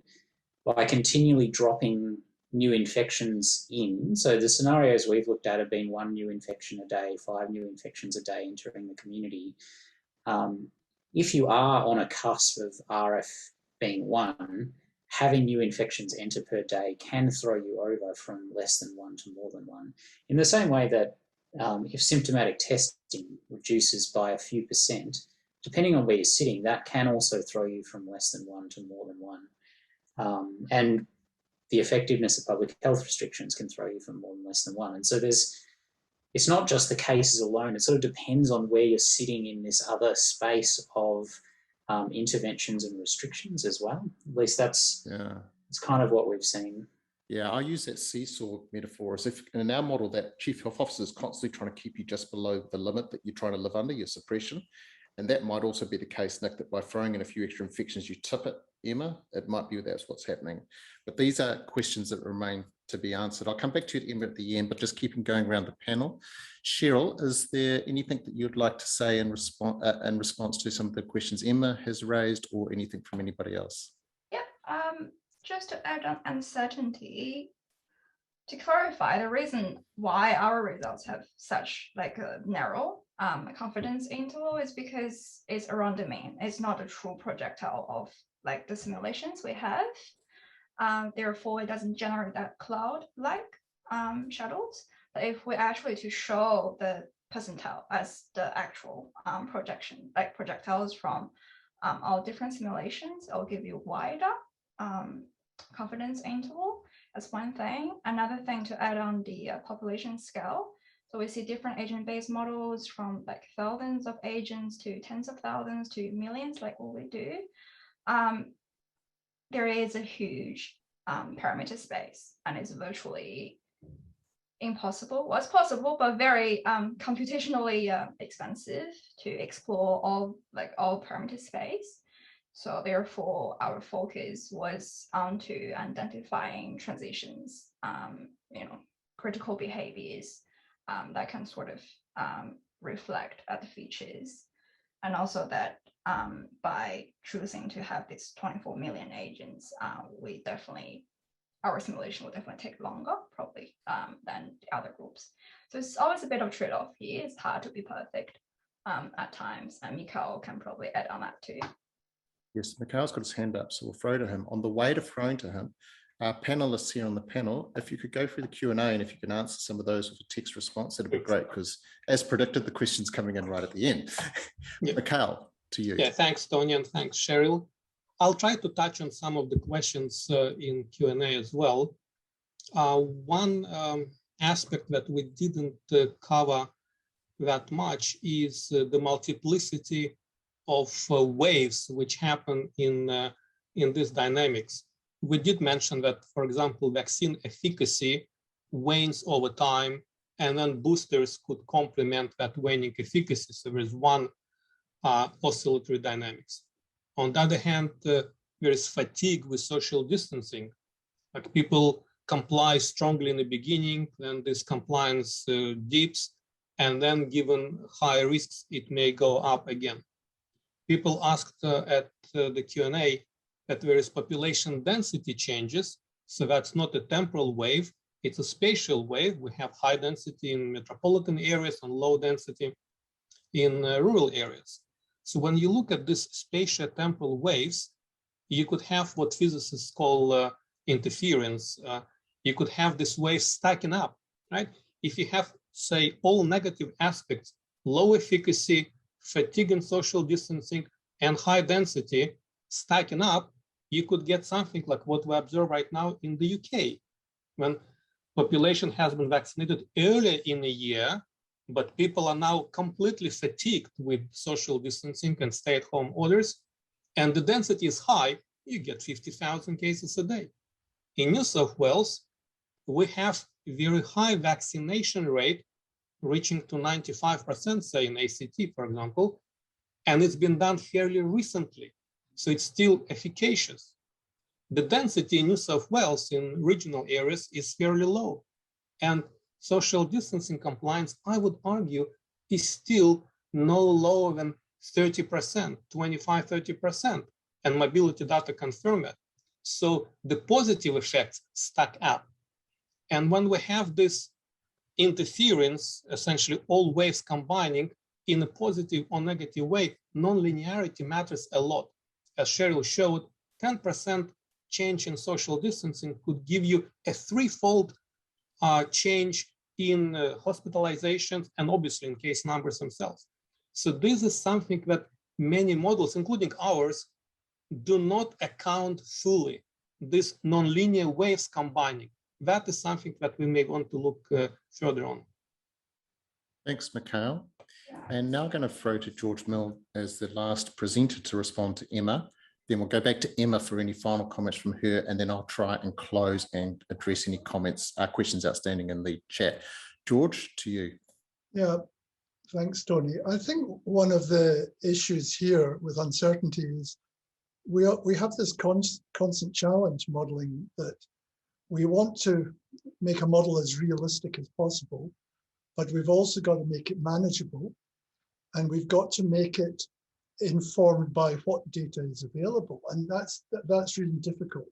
by continually dropping new infections in, so the scenarios we've looked at have been 1 new infection a day, 5 new infections a day entering the community. If you are on a cusp of RF being 1, having new infections enter per day can throw you over from less than 1 to more than 1. In the same way that if symptomatic testing reduces by a few %, depending on where you're sitting, that can also throw you from less than 1 to more than 1. And the effectiveness of public health restrictions can throw you from more than less than 1. And so it's not just the cases alone. It sort of depends on where you're sitting in this other space of interventions and restrictions as well. At least that's kind of what we've seen. Yeah, I use that seesaw metaphor as if in our model that chief health officer is constantly trying to keep you just below the limit that you're trying to live under, your suppression. And that might also be the case, Nick, that by throwing in a few extra infections, you tip it, Emma. It might be that's what's happening. But these are questions that remain to be answered. I'll come back to you, Emma, at the end, but just keeping going around the panel. Sheryl, is there anything that you'd like to say in response to some of the questions Emma has raised, or anything from anybody else? Yep. Just to add on uncertainty, to clarify the reason why our results have such like a narrow confidence interval is because it's around the mean. It's not a true projectile of like the simulations we have. Therefore, it doesn't generate that cloud-like shadows. But if we actually to show the percentile as the actual projection, like projectiles from all different simulations, I'll give you wider confidence interval. That's one thing. Another thing to add on the population scale. So we see different agent-based models from like thousands of agents to tens of thousands to millions, like what we do. There is a huge parameter space, and it's virtually impossible. Well, it's possible, but very computationally expensive to explore all parameter space. So therefore, our focus was onto identifying transitions, critical behaviors that can sort of reflect the features, and also that by choosing to have this 24 million agents, our simulation will definitely take longer, probably, than the other groups. So it's always a bit of trade-off here. It's hard to be perfect at times, and Mikhail can probably add on that too. Yes, Mikhail's got his hand up, so we'll throw to him. On the way to throwing to him, our panelists here on the panel, if you could go through the Q&A and if you can answer some of those with a text response, that'd be great, because as predicted, the question's coming in right at the end. Yeah. Mikhail, to you. Yeah, thanks, Tony, and thanks, Sheryl. I'll try to touch on some of the questions in Q&A as well. One aspect that we didn't cover that much is the multiplicity of waves which happen in these dynamics. We did mention that, for example, vaccine efficacy wanes over time, and then boosters could complement that waning efficacy. So there is one oscillatory dynamics. On the other hand, there is fatigue with social distancing. Like people comply strongly in the beginning, then this compliance dips, and then given high risks, it may go up again. People asked at the Q&A that there is population density changes. So that's not a temporal wave, it's a spatial wave. We have high density in metropolitan areas and low density in rural areas. So when you look at these spatio-temporal waves, you could have what physicists call interference. You could have this wave stacking up, right? If you have, say, all negative aspects, low efficacy, fatigue and social distancing, and high density stacking up, you could get something like what we observe right now in the UK, when population has been vaccinated earlier in the year, but people are now completely fatigued with social distancing and stay-at-home orders, and the density is high, you get 50,000 cases a day. In New South Wales, we have a very high vaccination rate, reaching to 95%, say in ACT, for example, and it's been done fairly recently, so it's still efficacious. The density in New South Wales in regional areas is fairly low, and social distancing compliance, I would argue, is still no lower than 30%, 25-30%, and mobility data confirm it. So the positive effects stack up. And when we have this interference, essentially all waves combining in a positive or negative way, non-linearity matters a lot. As Sheryl showed, 10% change in social distancing could give you a threefold change in hospitalizations and obviously in case numbers themselves. So this is something that many models, including ours, do not account fully, this nonlinear waves combining. That is something that we may want to look further on. Thanks, Mikhail. And now I'm going to throw to George Milne as the last presenter to respond to Emma. Then we'll go back to Emma for any final comments from her, and then I'll try and close and address any comments, questions outstanding in the chat. George, to you. Yeah, thanks, Tony. I think one of the issues here with uncertainty is we have this constant challenge modeling, that we want to make a model as realistic as possible, but we've also got to make it manageable, and we've got to make it informed by what data is available, and that's really difficult.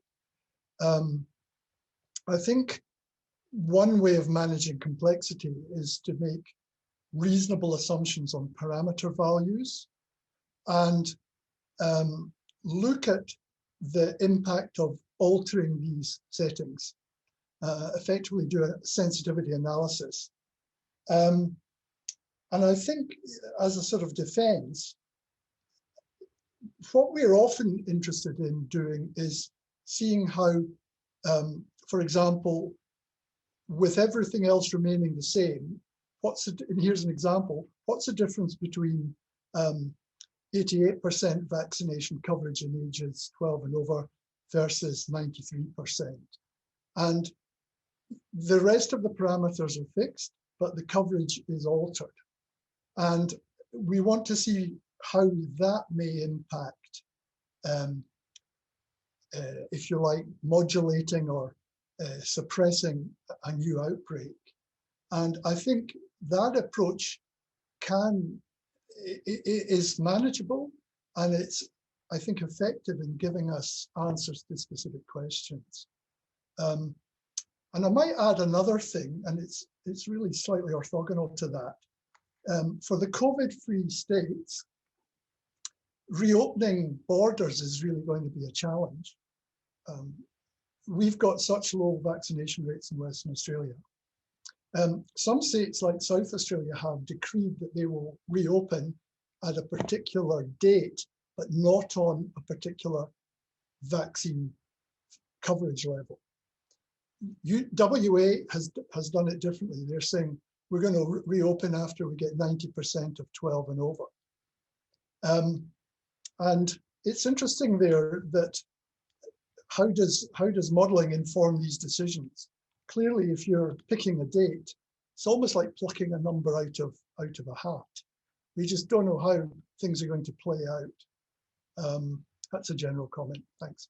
I think one way of managing complexity is to make reasonable assumptions on parameter values and look at the impact of altering these settings, effectively do a sensitivity analysis. And I think as a sort of defense, what we're often interested in doing is seeing how, for example, with everything else remaining the same, and here's an example, what's the difference between 88% vaccination coverage in ages 12 and over versus 93%. And the rest of the parameters are fixed, but the coverage is altered. And we want to see how that may impact, if you like, modulating or suppressing a new outbreak. And I think that approach is manageable, and it's, I think, effective in giving us answers to specific questions. And I might add another thing, and it's really slightly orthogonal to that. For the COVID-free states, reopening borders is really going to be a challenge. We've got such low vaccination rates in Western Australia. Some states like South Australia have decreed that they will reopen at a particular date, but not on a particular vaccine coverage level. WA has done it differently. They're saying we're going to reopen after we get 90% of 12 and over. And it's interesting there that how does modelling inform these decisions? Clearly, if you're picking a date, it's almost like plucking a number out of a hat. We just don't know how things are going to play out. That's a general comment. Thanks.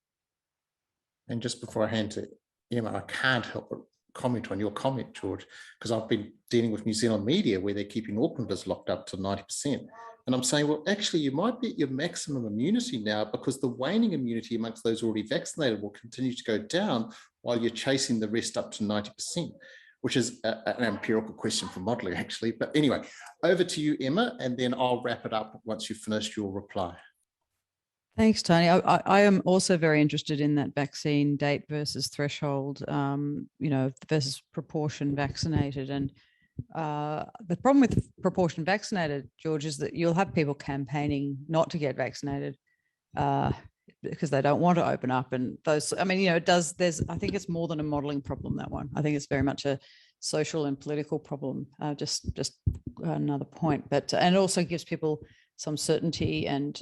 And just before I hand to Emma, I can't help but comment on your comment, George, because I've been dealing with New Zealand media where they're keeping Aucklanders locked up to 90%. And I'm saying, well, actually, you might be at your maximum immunity now because the waning immunity amongst those already vaccinated will continue to go down while you're chasing the rest up to 90%, which is an empirical question for modelling, actually. But anyway, over to you, Emma, and then I'll wrap it up once you've finished your reply. Thanks, Tony. I am also very interested in that vaccine date versus threshold, versus proportion vaccinated. And the problem with proportion vaccinated, George, is that you'll have people campaigning not to get vaccinated because they don't want to open up. And those, I mean, I think it's more than a modelling problem, that one. I think it's very much a social and political problem, just another point. But and it also gives people some certainty and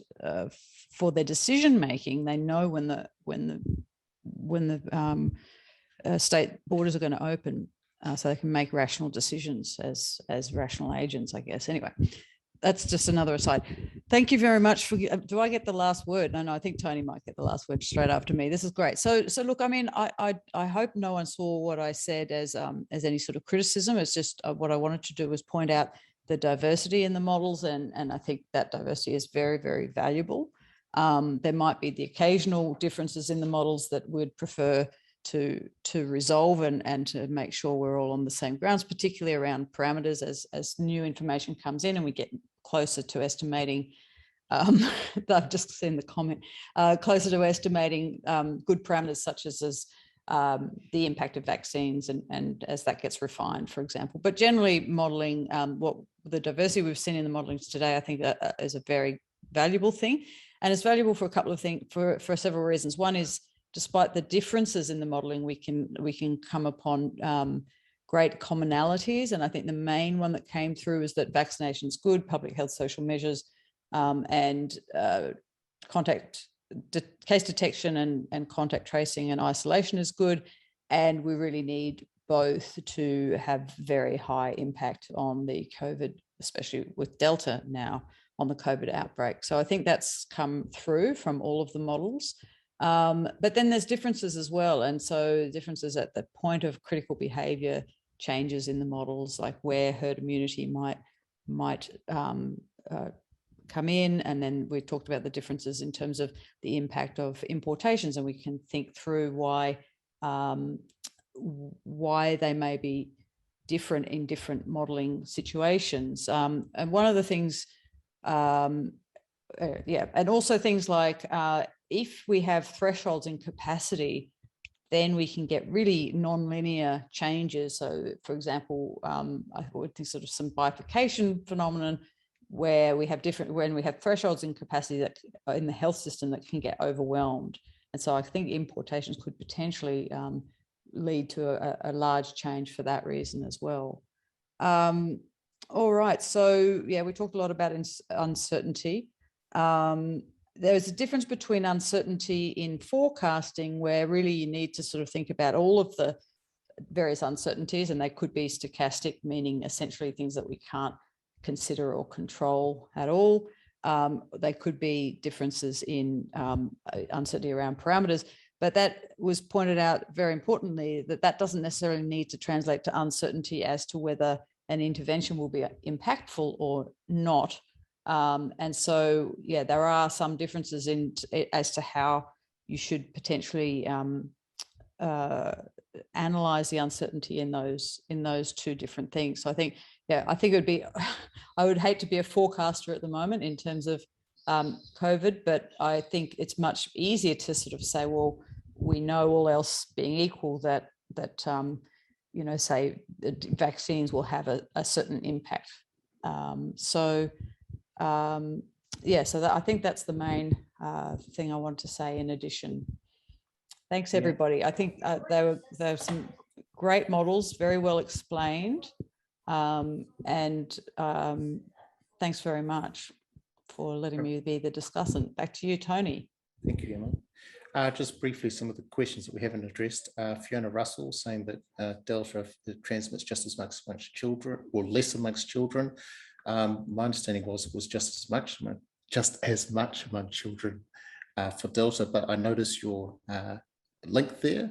for their decision making, they know when the state borders are going to open, so they can make rational decisions as rational agents, I guess. Anyway, that's just another aside. Thank you very much for. Do I get the last word? No, I think Tony might get the last word straight after me. This is great. So look, I mean, I hope no one saw what I said as any sort of criticism. It's just what I wanted to do was point out the diversity in the models, and I think that diversity is very, very valuable. There might be the occasional differences in the models that we'd prefer to resolve and to make sure we're all on the same grounds, particularly around parameters as new information comes in and we get closer to estimating. I've just seen the comment, closer to estimating good parameters such as the impact of vaccines and as that gets refined, for example. But generally modelling what the diversity we've seen in the modellings today, I think is a very valuable thing. And it's valuable for a couple of things, for several reasons. One is, despite the differences in the modelling, we can come upon great commonalities. And I think the main one that came through is that vaccination is good, public health social measures, and case detection and contact tracing and isolation is good. And we really need both to have very high impact on the COVID, especially with Delta now, on the COVID outbreak. So I think that's come through from all of the models. But then there's differences as well. And so differences at the point of critical behaviour changes in the models, like where herd immunity might come in. And then we talked about the differences in terms of the impact of importations, and we can think through why they may be different in different modelling situations. And one of the things, and also things like if we have thresholds in capacity, then we can get really non-linear changes. So, for example, I would think sort of some bifurcation phenomenon where we have when we have thresholds in capacity that in the health system that can get overwhelmed. And so I think importations could potentially lead to a large change for that reason as well. All right, so yeah, we talked a lot about uncertainty. There's a difference between uncertainty in forecasting, where really you need to sort of think about all of the various uncertainties, and they could be stochastic, meaning essentially things that we can't consider or control at all. They could be differences in uncertainty around parameters, but that was pointed out very importantly that doesn't necessarily need to translate to uncertainty as to whether an intervention will be impactful or not. And so, yeah, there are some differences as to how you should potentially analyze the uncertainty in those two different things. So I think it would be, I would hate to be a forecaster at the moment in terms of COVID, but I think it's much easier to sort of say, well, we know all else being equal that say vaccines will have a certain impact. I think that's the main thing I want to say in addition. Thanks, everybody. I think there were some great models, very well explained. Thanks very much for letting me be the discussant. Back to you, Tony. Thank you, Emma. Just briefly, some of the questions that we haven't addressed. Fiona Russell saying that Delta transmits just as much amongst children or less amongst children. My understanding was it was just as much among children for Delta, but I noticed your link there,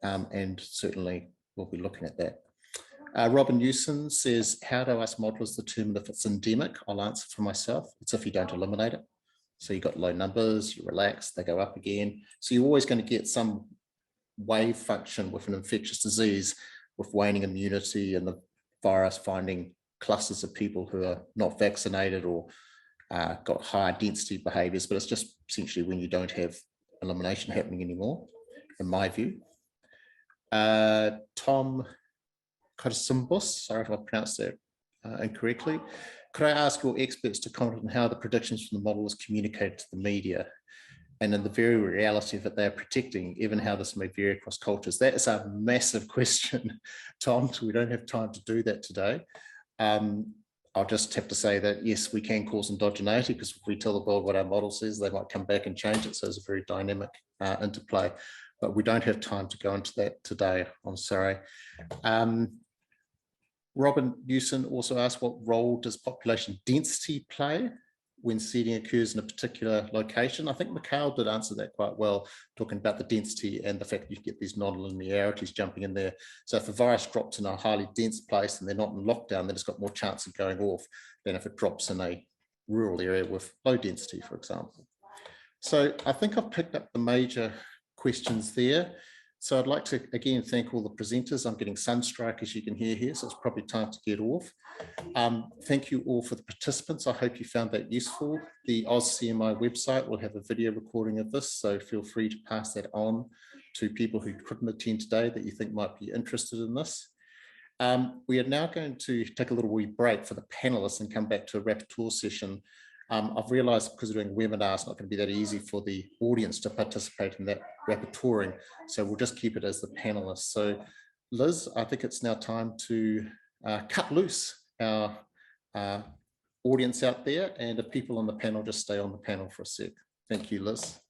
and certainly we'll be looking at that. Robin Newson says, how do us modelers determine if it's endemic? I'll answer for myself. It's if you don't eliminate it. So you've got low numbers, you relax, they go up again. So you're always going to get some wave function with an infectious disease with waning immunity and the virus finding clusters of people who are not vaccinated or got higher density behaviors, but it's just essentially when you don't have elimination happening anymore, in my view. Tom Kotasimbos, sorry if I pronounced that incorrectly. Could I ask your experts to comment on how the predictions from the model is communicated to the media, and in the very reality that they're predicting, even how this may vary across cultures? That is a massive question, Tom, so we don't have time to do that today. I'll just have to say that, yes, we can cause endogeneity, because if we tell the world what our model says, they might come back and change it. So it's a very dynamic interplay, but we don't have time to go into that today. I'm sorry. Robin Newson also asked, what role does population density play when seeding occurs in a particular location? I think Mikhail did answer that quite well, talking about the density and the fact that you get these non-linearities jumping in there. So if a virus drops in a highly dense place and they're not in lockdown, then it's got more chance of going off than if it drops in a rural area with low density, for example. So I think I've picked up the major questions there. So I'd like to, again, thank all the presenters. I'm getting sunstrike, as you can hear here, so it's probably time to get off. Thank you all for the participants. I hope you found that useful. The AUSCMI website will have a video recording of this, so feel free to pass that on to people who couldn't attend today that you think might be interested in this. We are now going to take a little wee break for the panelists and come back to a rapporteur session. I've realised because we're doing a webinar, it's not going to be that easy for the audience to participate in that rapporteuring. So we'll just keep it as the panelists. So Liz, I think it's now time to cut loose our audience out there. And if people on the panel just stay on the panel for a sec. Thank you, Liz.